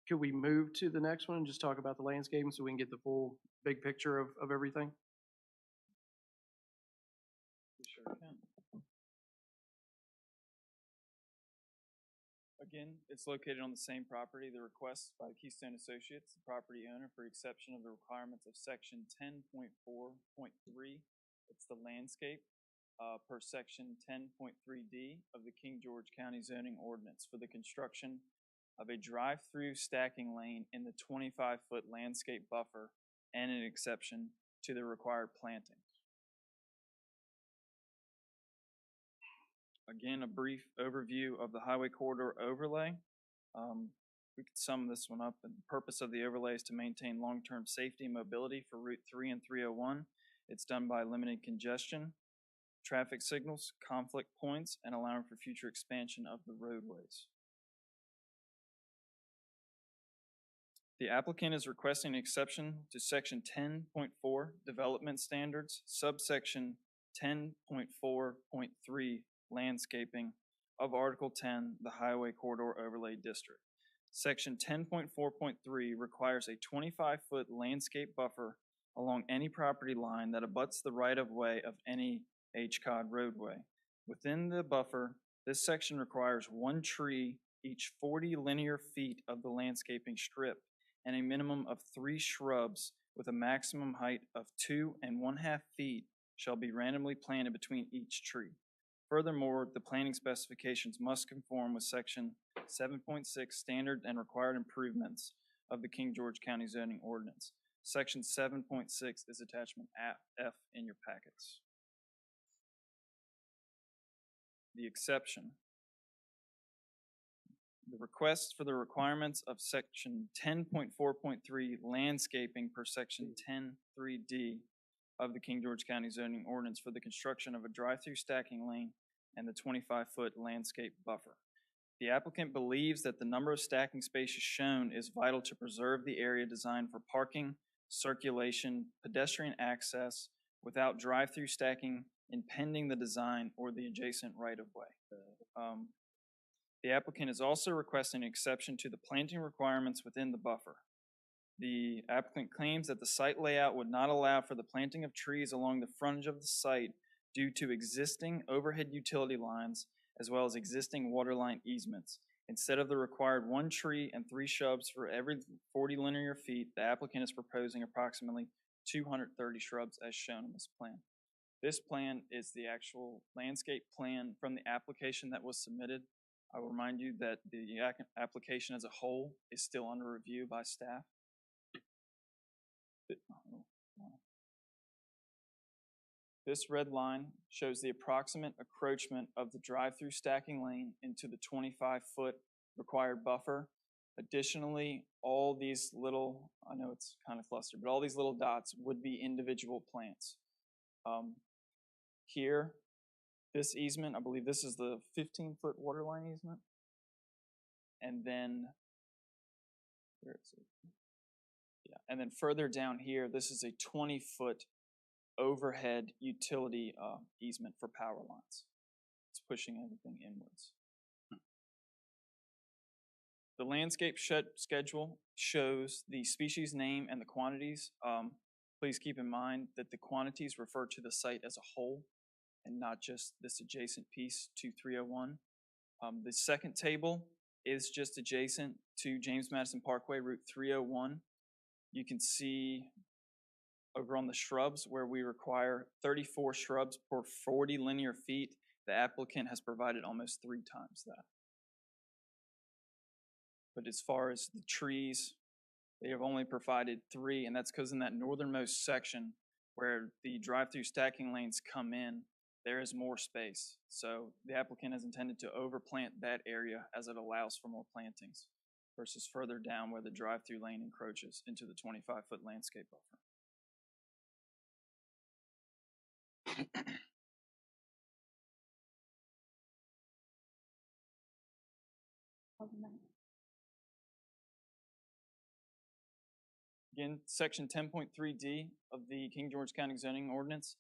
Could we move to the next one and just talk about the landscaping so we can get the full big picture of everything? We sure can. Again, it's located on the same property. The request by Keystone Associates, the property owner, for exception of the requirements of section 10.4.3. It's the landscape per section 10.3D of the King George County zoning ordinance for the construction of a drive-through stacking lane in the 25-foot landscape buffer and an exception to the required plantings. Again, a brief overview of the highway corridor overlay. We could sum this one up. And the purpose of the overlay is to maintain long-term safety and mobility for Route 3 and 301. It's done by limiting congestion, traffic signals, conflict points, and allowing for future expansion of the roadways. The applicant is requesting an exception to section 10.4 development standards, subsection 10.4.3 landscaping of Article 10, the Highway Corridor Overlay District. Section 10.4.3 requires a 25-foot landscape buffer along any property line that abuts the right-of-way of any HCOD roadway. Within the buffer, this section requires one tree each 40 linear feet of the landscaping strip and a minimum of 3 shrubs with a maximum height of 2 1/2 feet shall be randomly planted between each tree. Furthermore, the planting specifications must conform with section 7.6 standard and required improvements of the King George County zoning ordinance. Section 7.6 is attachment F in your packets. The exception. The request for the requirements of section 10.4.3 landscaping per section 10.3D of the King George County zoning ordinance for the construction of a drive-through stacking lane and the 25-foot landscape buffer. The applicant believes that the number of stacking spaces shown is vital to preserve the area designed for parking, circulation, pedestrian access without drive-through stacking impeding the design or the adjacent right-of-way. The applicant is also requesting an exception to the planting requirements within the buffer. The applicant claims that the site layout would not allow for the planting of trees along the frontage of the site due to existing overhead utility lines as well as existing waterline easements. Instead of the required 1 tree and 3 shrubs for every 40 linear feet, the applicant is proposing approximately 230 shrubs as shown in this plan. This plan is the actual landscape plan from the application that was submitted. I will remind you that the application as a whole is still under review by staff. This red line shows the approximate encroachment of the drive-through stacking lane into the 25-foot required buffer. Additionally, all these little, I know it's kind of clustered, but all these little dots would be individual plants. Here, this easement, I believe this is the 15-foot waterline easement. And then, where is it? Yeah, and then further down here, this is a 20-foot overhead utility easement for power lines. It's pushing everything inwards. The landscape schedule shows the species name and the quantities. Please keep in mind that the quantities refer to the site as a whole and not just this adjacent piece to 301. The second table is just adjacent to James Madison Parkway, Route 301. You can see over on the shrubs where we require 34 shrubs per 40 linear feet. The applicant has provided almost 3 times that. But as far as the trees, they have only provided 3, and that's because in that northernmost section where the drive-through stacking lanes come in, there is more space. So the applicant has intended to overplant that area as it allows for more plantings versus further down where the drive-through lane encroaches into the 25-foot landscape buffer. Again, section 10.3D of the King George County zoning ordinance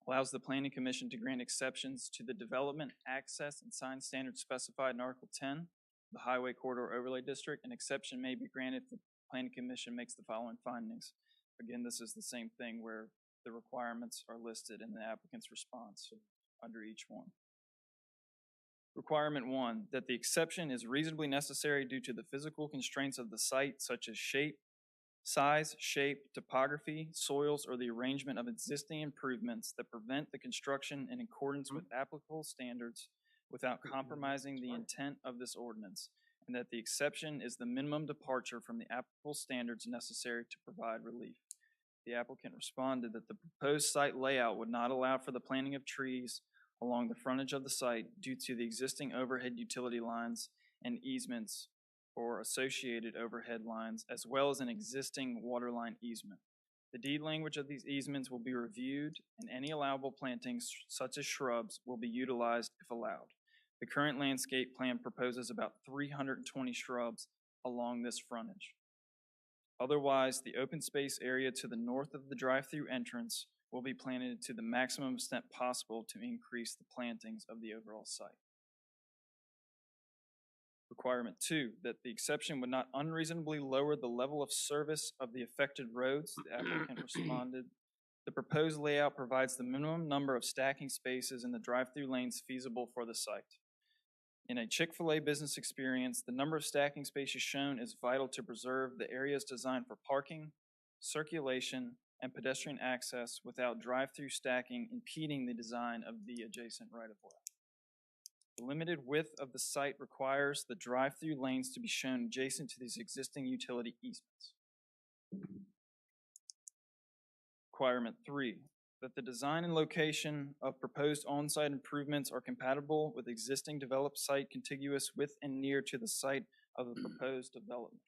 allows the Planning Commission to grant exceptions to the development, access, and sign standards specified in Article 10, the Highway Corridor Overlay District. An exception may be granted if the Planning Commission makes the following findings. Again, this is the same thing where the requirements are listed in the applicant's response under each one. Requirement 1, that the exception is reasonably necessary due to the physical constraints of the site, such as size, shape, topography, soils, or the arrangement of existing improvements that prevent the construction in accordance with applicable standards without compromising the intent of this ordinance, and that the exception is the minimum departure from the applicable standards necessary to provide relief. The applicant responded that the proposed site layout would not allow for the planting of trees along the frontage of the site due to the existing overhead utility lines and easements or associated overhead lines, as well as an existing water line easement. The deed language of these easements will be reviewed, and any allowable plantings, such as shrubs, will be utilized if allowed. The current landscape plan proposes about 320 shrubs along this frontage. Otherwise, the open space area to the north of the drive-through entrance will be planted to the maximum extent possible to increase the plantings of the overall site. Requirement 2, that the exception would not unreasonably lower the level of service of the affected roads. The applicant responded, the proposed layout provides the minimum number of stacking spaces in the drive-through lanes feasible for the site. In a Chick-fil-A business experience, the number of stacking spaces shown is vital to preserve the areas designed for parking, circulation, and pedestrian access without drive-through stacking impeding the design of the adjacent right-of-way. The limited width of the site requires the drive-through lanes to be shown adjacent to these existing utility easements. Requirement 3, that the design and location of proposed on-site improvements are compatible with existing developed site contiguous with and near to the site of the proposed development.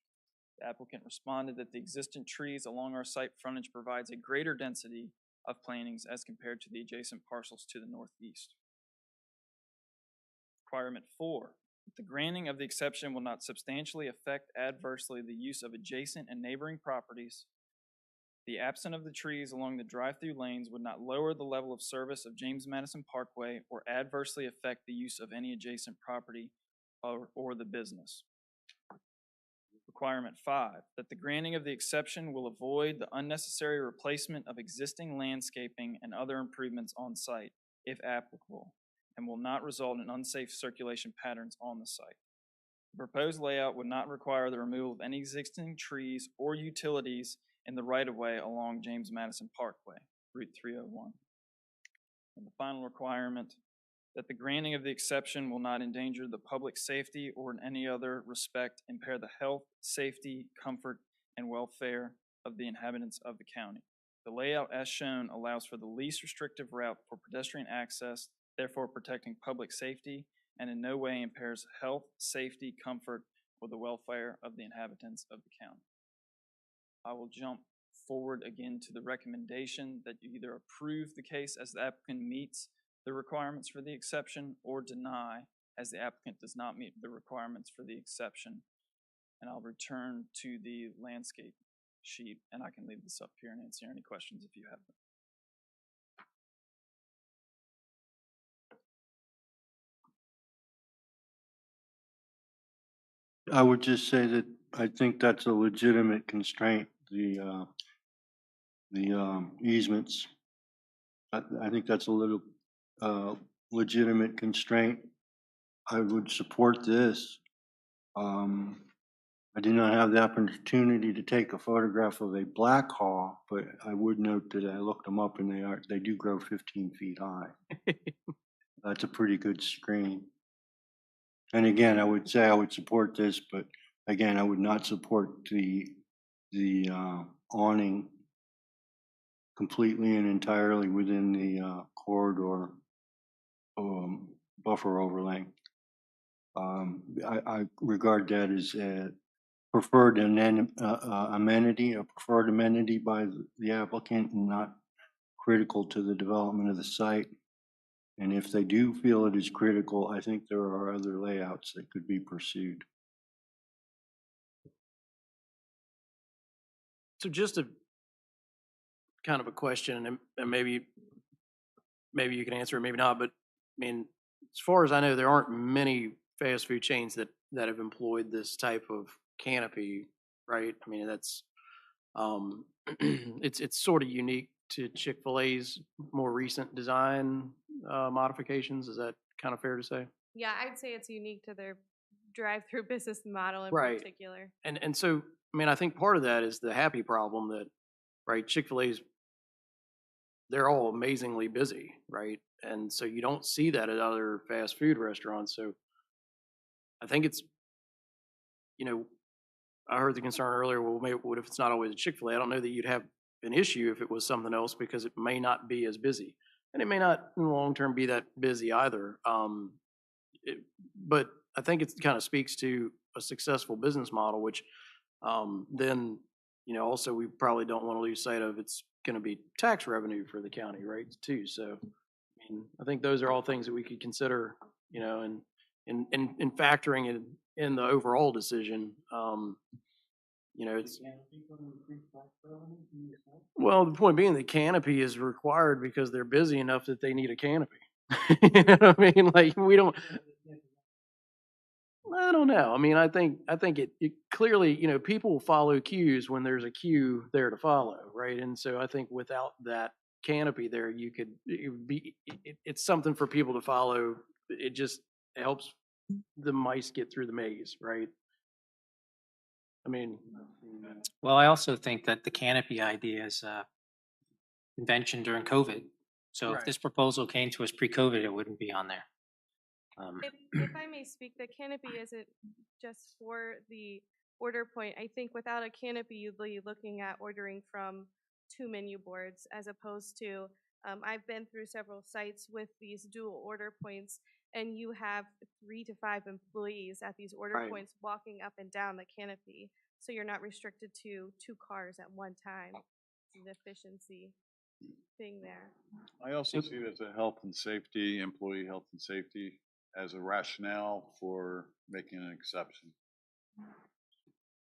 The applicant responded that the existing trees along our site frontage provides a greater density of plantings as compared to the adjacent parcels to the northeast. Requirement 4, that the granting of the exception will not substantially affect adversely the use of adjacent and neighboring properties. The absence of the trees along the drive-through lanes would not lower the level of service of James Madison Parkway or adversely affect the use of any adjacent property or the business. Requirement 5, that the granting of the exception will avoid the unnecessary replacement of existing landscaping and other improvements on site, if applicable, and will not result in unsafe circulation patterns on the site. The proposed layout would not require the removal of any existing trees or utilities in the right-of-way along James Madison Parkway, Route 301. And the final requirement, that the granting of the exception will not endanger the public safety or in any other respect impair the health, safety, comfort, and welfare of the inhabitants of the county. The layout as shown allows for the least restrictive route for pedestrian access, therefore protecting public safety, and in no way impairs health, safety, comfort, or the welfare of the inhabitants of the county. I will jump forward again to the recommendation that you either approve the case as the applicant meets the requirements for the exception or deny as the applicant does not meet the requirements for the exception. And I'll return to the landscape sheet and I can leave this up here and answer any questions if you have them. I would just say that I think that's a legitimate constraint, the easements. I think that's a little legitimate constraint. I would support this. I did not have the opportunity to take a photograph of a black haw, but I would note that I looked them up and they do grow 15 feet high. That's a pretty good screen. And again, I would say I would support this, but again, I would not support the awning completely and entirely within the corridor buffer overlay. I regard that as a preferred amenity, a preferred amenity by the applicant and not critical to the development of the site. And if they do feel it is critical, I think there are other layouts that could be pursued. So just a kind of a question, and maybe you can answer it, maybe not, but I mean, as far as I know, there aren't many fast food chains that have employed this type of canopy, right? I mean, that's it's sort of unique to Chick-fil-A's more recent design modifications. Is that kind of fair to say? Yeah, I'd say it's unique to their drive-through business model in Right. particular. And so, I mean, I think part of that is the happy problem that, right, Chick-fil-A's, they're all amazingly busy, right? And so you don't see that at other fast food restaurants. So I think it's, you know, I heard the concern earlier, well, maybe what if it's not always a Chick-fil-A? I don't know that you'd have an issue if it was something else because it may not be as busy. And it may not in the long term be that busy either. But I think it kind of speaks to a successful business model, which then, you know, also we probably don't want to lose sight of it's going to be tax revenue for the county, right, too. So, I mean, I think those are all things that we could consider, you know, and in factoring it in the overall decision. You know, it's well, the point being the canopy is required because they're busy enough that they need a canopy. You know what I mean? Like we don't. I don't know. I mean, I think it clearly, you know, people follow cues when there's a cue there to follow, right? And so I think without that canopy there, it's something for people to follow. It just helps the mice get through the maze, right? I mean, Well, I also think that the canopy idea is a invention during COVID. So if Right. this proposal came to us pre-COVID, it wouldn't be on there. If I may speak, the canopy isn't just for the order point. I think without a canopy, you'd be looking at ordering from 2 menu boards as opposed to, I've been through several sites with these dual order points, and you have 3 to 5 employees at these order Right. points walking up and down the canopy. So you're not restricted to 2 cars at one time. It's an efficiency thing there. I also see it as a health and safety, employee health and safety, as a rationale for making an exception.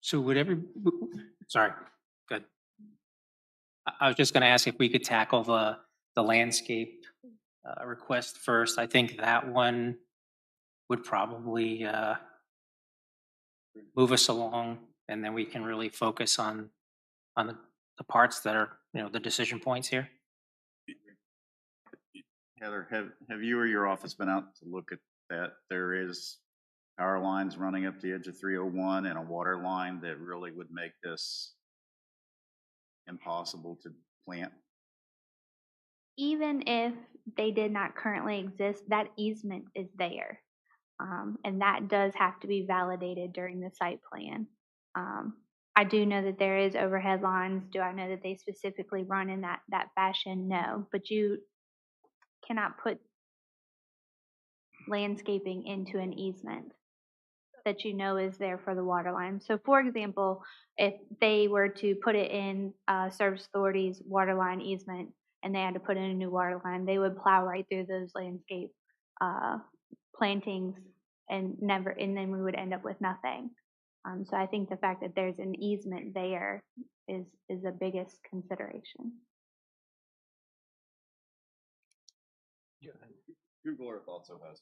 So would sorry, good. I was just going to ask if we could tackle the landscape request first. I think that one would probably move us along, and then we can really focus on the parts that are, you know, the decision points here. Heather, have you or your office been out to look at that? There is power lines running up the edge of 301 and a water line that really would make this impossible to plant. Even if they did not currently exist, that easement is there. And that does have to be validated during the site plan. I do know that there is overhead lines. Do I know that they specifically run in that fashion? No, but you cannot put landscaping into an easement that you know is there for the water line. So for example, if they were to put it in Service Authority's water line easement and they had to put in a new water line, they would plow right through those landscape plantings and then we would end up with nothing. So I think the fact that there's an easement there is the biggest consideration. Google Earth also has.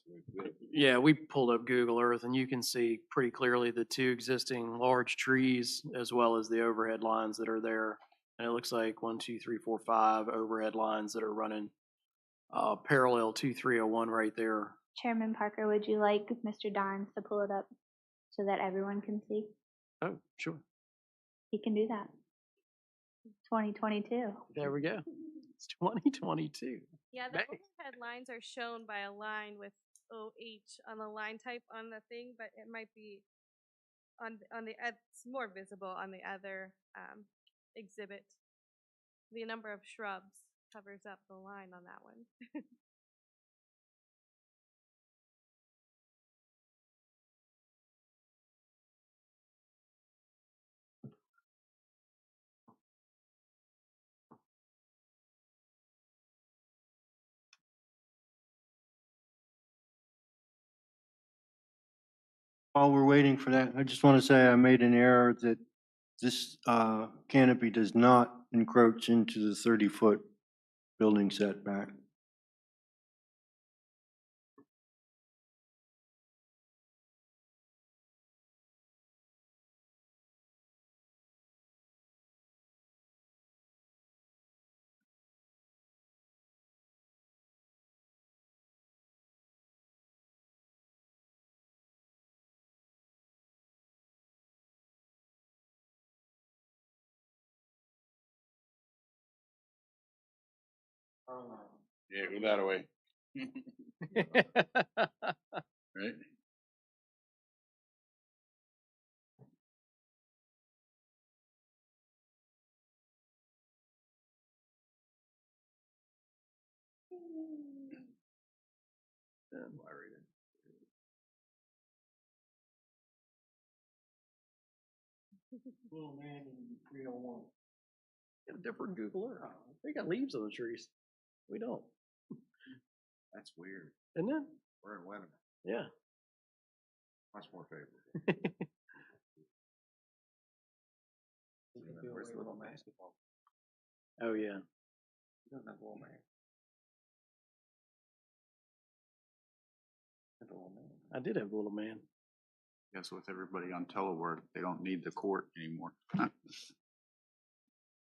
Yeah, we pulled up Google Earth and you can see pretty clearly the 2 existing large trees as well as the overhead lines that are there. And it looks like 1, 2, 3, 4, 5 overhead lines that are running parallel to 301 right there. Chairman Parker, would you like Mr. Dines to pull it up so that everyone can see? Oh, sure. He can do that. 2022. There we go. It's 2022. Yeah, the Nice. overhead lines are shown by a line with OH on the line type on the thing, but it might be on the it's more visible on the other exhibit. The number of shrubs covers up the line on that one. While we're waiting for that, I just want to say I made an error that this canopy does not encroach into the 30-foot building setback. Yeah, go that away. Right? Little man in 301. Got a different Google Earth. They got leaves on the trees. We don't. That's weird. Isn't it? We're in winter. Yeah. Much more favorable. Where's the little basketball? Oh, yeah. I did have a little man. Guess with everybody on telework, they don't need the court anymore.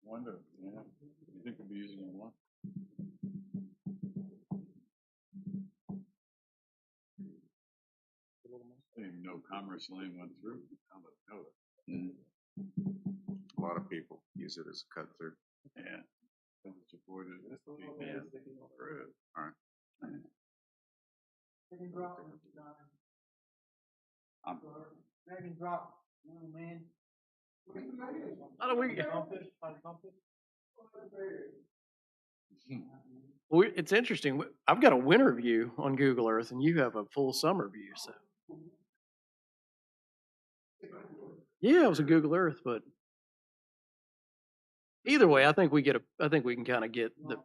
Wonder, yeah, you think we'll be using it more? I didn't even know Commerce Lane went through. How about know that? A lot of people use it as a cut through. Yeah. Supported. Yeah. All right. How do we? Well, it's interesting. I've got a winter view on Google Earth, and you have a full summer view. So, yeah, it was a Google Earth, but either way, I think we can kind of get the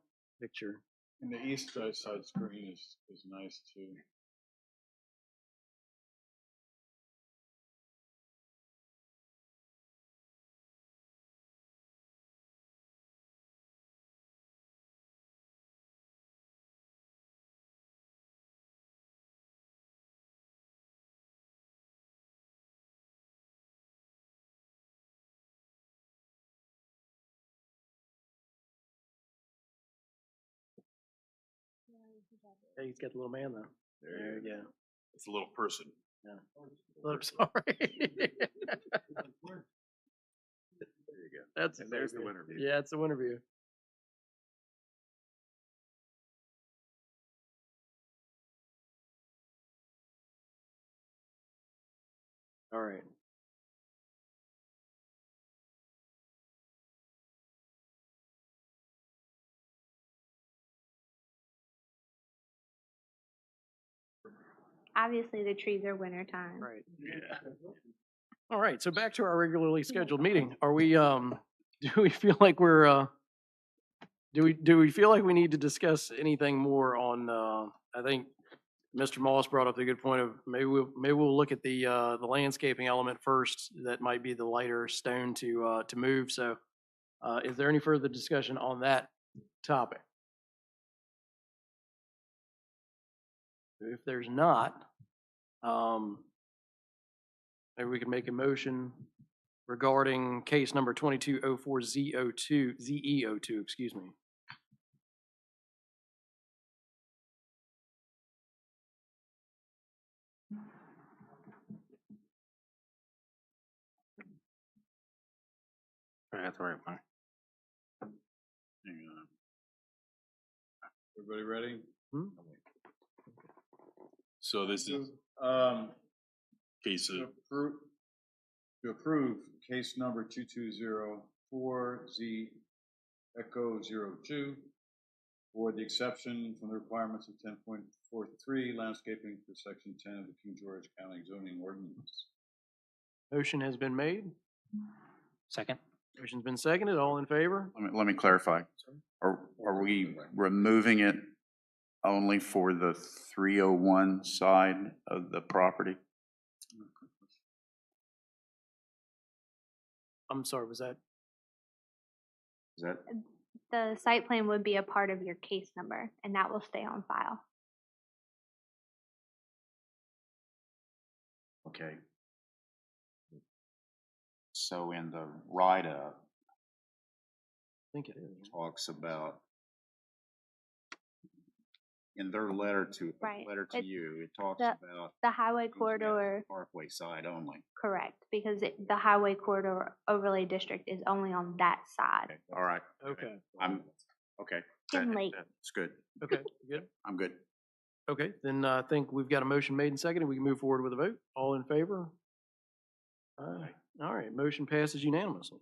picture. And the east side screen is nice too. Hey, he's got the little man though. There you go. It's a little person. Yeah. I'm sorry. There you go. That's And there's the winter view. Yeah, it's the winter view. All right. Obviously, the trees are wintertime. Right. Yeah. All right. So back to our regularly scheduled meeting. Are we? Do we feel like we're? Do we feel like we need to discuss anything more on? I think Mr. Moss brought up the good point of maybe we'll look at the landscaping element first. That might be the lighter stone to move. So, is there any further discussion on that topic? If there's not, maybe we can make a motion regarding case number 2204 ZE02, excuse me. I got the right one. Hang on. Everybody ready? So this is case of To approve case number 2204Z Echo 02 for the exception from the requirements of 10.43 landscaping for section 10 of the King George County zoning ordinance. Motion has been made. Second. Motion's been seconded. All in favor? Let me clarify. Are we removing it only for the 301 side of the property? I'm sorry, was that? Is that? The site plan would be a part of your case number, and that will stay on file. Okay. So in the write-up, I think it is. Talks about, in their letter to Right. to you, it talks The- about The highway using it corridor, Parkway side only. correct, because the highway corridor overlay district is only on that side. Okay, all right. Okay. Okay, Getting late. That's good. Okay, good. I'm good. Okay, then I think we've got a motion made and seconded. We can move forward with a vote. All in favor? Aye. All right, motion passes unanimously.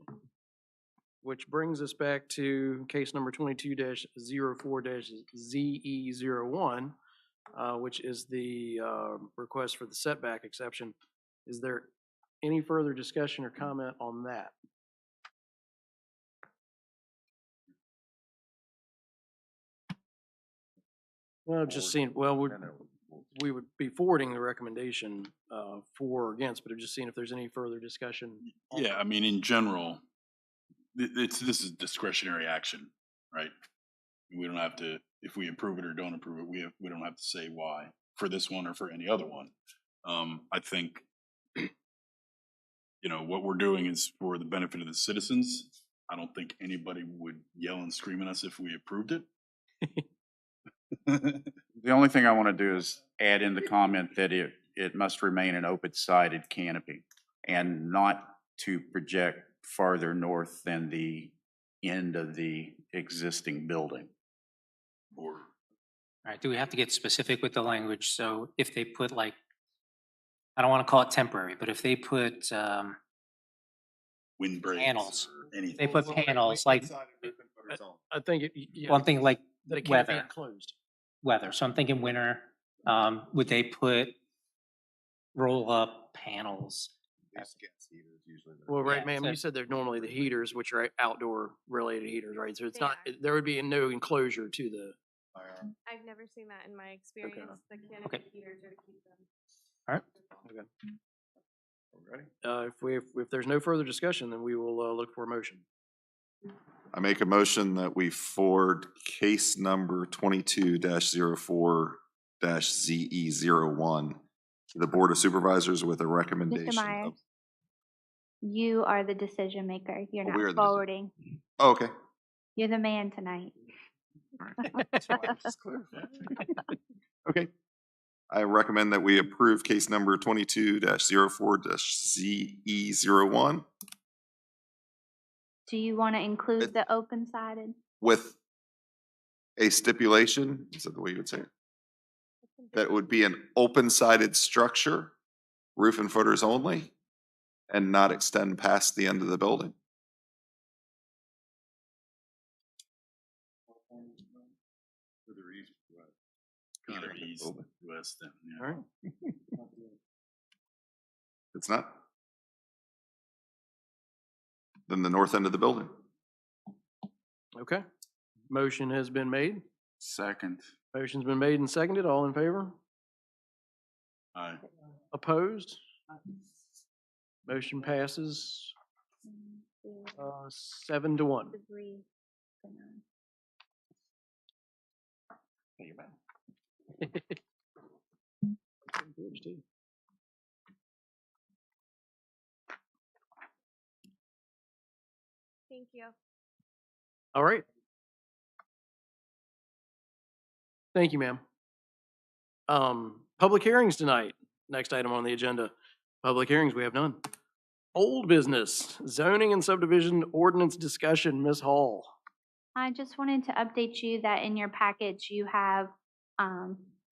Which brings us back to case number 22-04-ZE01, which is the request for the setback exception. Is there any further discussion or comment on that? Well, just seeing, well, we would be forwarding the recommendation for or against, but I'm just seeing if there's any further discussion. Yeah, I mean, in general, this is discretionary action, right? We don't have to, if we approve it or don't approve it, we don't have to say why for this one or for any other one. I think, you know, what we're doing is for the benefit of the citizens. I don't think anybody would yell and scream at us if we approved it. The only thing I want to do is add in the comment that it must remain an open-sided canopy and not to project farther north than the end of the existing building. All right, do we have to get specific with the language? So if they put like, I don't want to call it temporary, but if they put windbreaks panels, or anything. they put panels like, I think it, yeah, one thing like that it can't be weather, enclosed. weather. So I'm thinking winter, would they put roll up panels? Well, right, Yeah, ma'am, so- you said they're normally the heaters, which are outdoor related heaters, right? So it's They not, are. there would be no enclosure to the. I've never seen that in my experience. The canopy Okay. heaters are to keep them. All right. Okay. If there's no further discussion, then we will look for a motion. I make a motion that we forward case number 22-04-ZE01 to the Board of Supervisors with a recommendation. Mr. Myers, you are the decision maker. You're Oh, we are not the deci- forwarding. Oh, okay. You're the man tonight. Okay. I recommend that we approve case number 22-04-ZE01 Do you want to include the open-sided? with a stipulation, is that the way you would say it? That it would be an open-sided structure, roof and footers only, and not extend past the end of the building. Further east, west. Either east, west, then, yeah. All right. It's not. Then the north end of the building. Okay. Motion has been made. Second. Motion's been made and seconded. All in favor? Aye. Opposed? Motion passes 7-1. Agree. Thank you. All right. Thank you, ma'am. Public hearings tonight. Next item on the agenda. Public hearings, we have none. Old business, zoning and subdivision ordinance discussion, Ms. Hall. I just wanted to update you that in your package, you have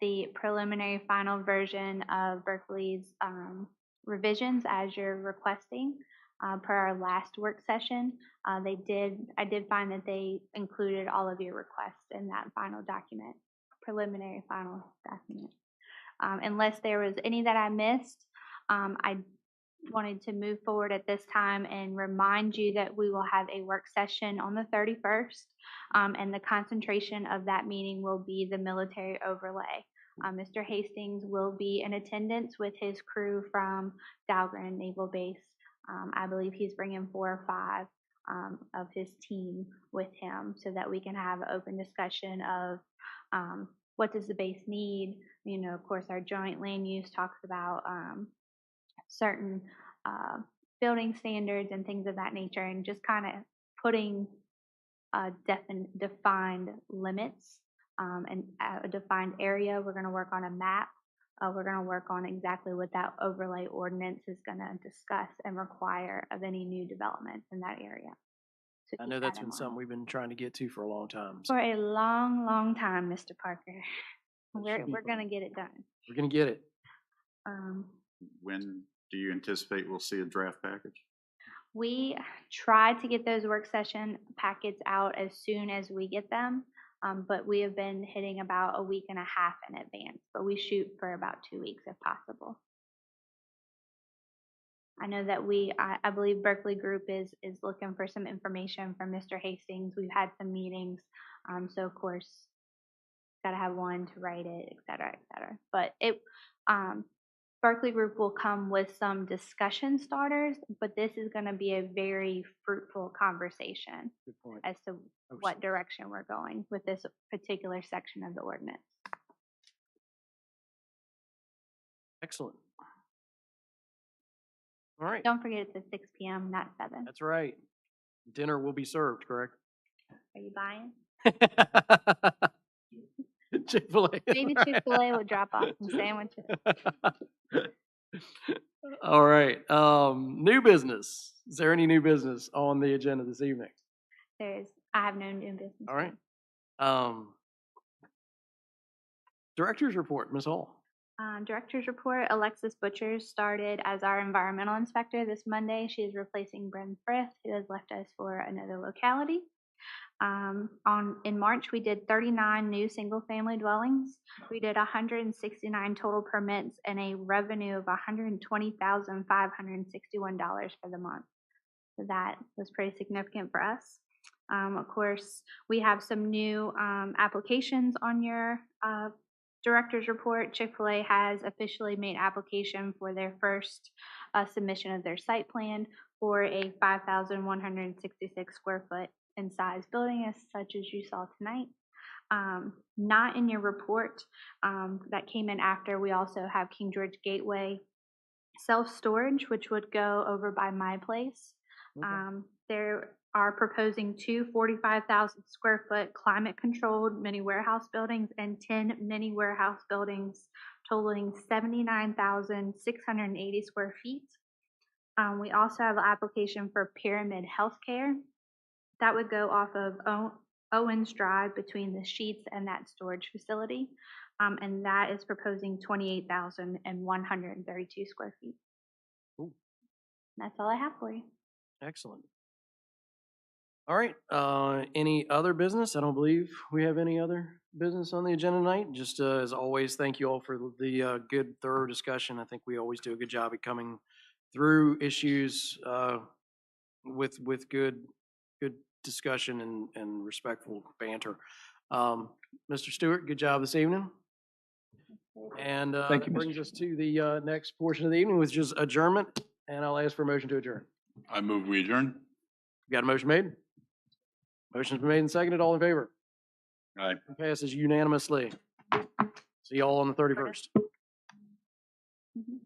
the preliminary final version of Berkeley's revisions as you're requesting per our last work session. I did find that they included all of your requests in that final document, preliminary final document. Unless there was any that I missed, I wanted to move forward at this time and remind you that we will have a work session on the 31st, and the concentration of that meeting will be the military overlay. Mr. Hastings will be in attendance with his crew from Dahlgren Naval Base. I believe he's bringing 4 or 5 of his team with him so that we can have an open discussion of what does the base need. You know, of course, our joint land use talks about certain building standards and things of that nature, and just kind of putting defined limits and a defined area. We're going to work on a map. We're going to work on exactly what that overlay ordinance is going to discuss and require of any new developments in that area. So I keep know that that's in been mind. something we've been trying to get to for a long time. For a long, long time, Mr. Parker. should be We're fun. gonna get it done. We're gonna get it. Um, When do you anticipate we'll see a draft package? We try to get those work session packets out as soon as we get them, but we have been hitting about a week and a half in advance, but we shoot for about 2 weeks if possible. I know that I believe Berkeley Group is looking for some information from Mr. Hastings. We've had some meetings, so of course, gotta have one to write it, et cetera, et cetera. But Berkeley Group will come with some discussion starters, but this is gonna be a very fruitful conversation Good point. as to what direction we're going with this particular section of the ordinance. Excellent. All right. Don't forget it's at 6 p.m., not 7. That's right. Dinner will be served, correct? Are you buying? Chick-fil-A. Maybe Chick-fil-A will drop off some sandwiches. All right. New business. Is there any new business on the agenda this evening? I have no new business. All right. Director's report, Ms. Hall. Director's report, Alexis Butchers started as our environmental inspector this Monday. She is replacing Bren Frith, who has left us for another locality. In March, we did 39 new single-family dwellings. We did 169 total permits and a revenue of $120,561 for the month. So that was pretty significant for us. Of course, we have some new applications on your director's report. Chick-fil-A has officially made application for their first submission of their site plan for a 5,166 square foot in size building as such as you saw tonight. Not in your report that came in after, we also have King George Gateway self-storage, which would go over by my place. There are proposing 2 45,000 square foot climate controlled mini warehouse buildings and 10 mini warehouse buildings totaling 79,680 square feet. We also have an application for Pyramid Healthcare. That would go off of Owens Drive between the Sheets and that storage facility. And that is proposing 28,132 square feet. Ooh. That's all I have for you. Excellent. All right. Any other business? I don't believe we have any other business on the agenda tonight. Just as always, thank you all for the good, thorough discussion. I think we always do a good job at coming through issues with good discussion and respectful banter. Mr. Stewart, good job this evening. And Thank you, that brings us to the next portion of the evening, which is adjournment. And I'll ask for a motion to adjourn. I move we adjourn. Got a motion made? Motion's been made and seconded. All in favor? Aye. Passes unanimously. See you all on the 31st. Mhm.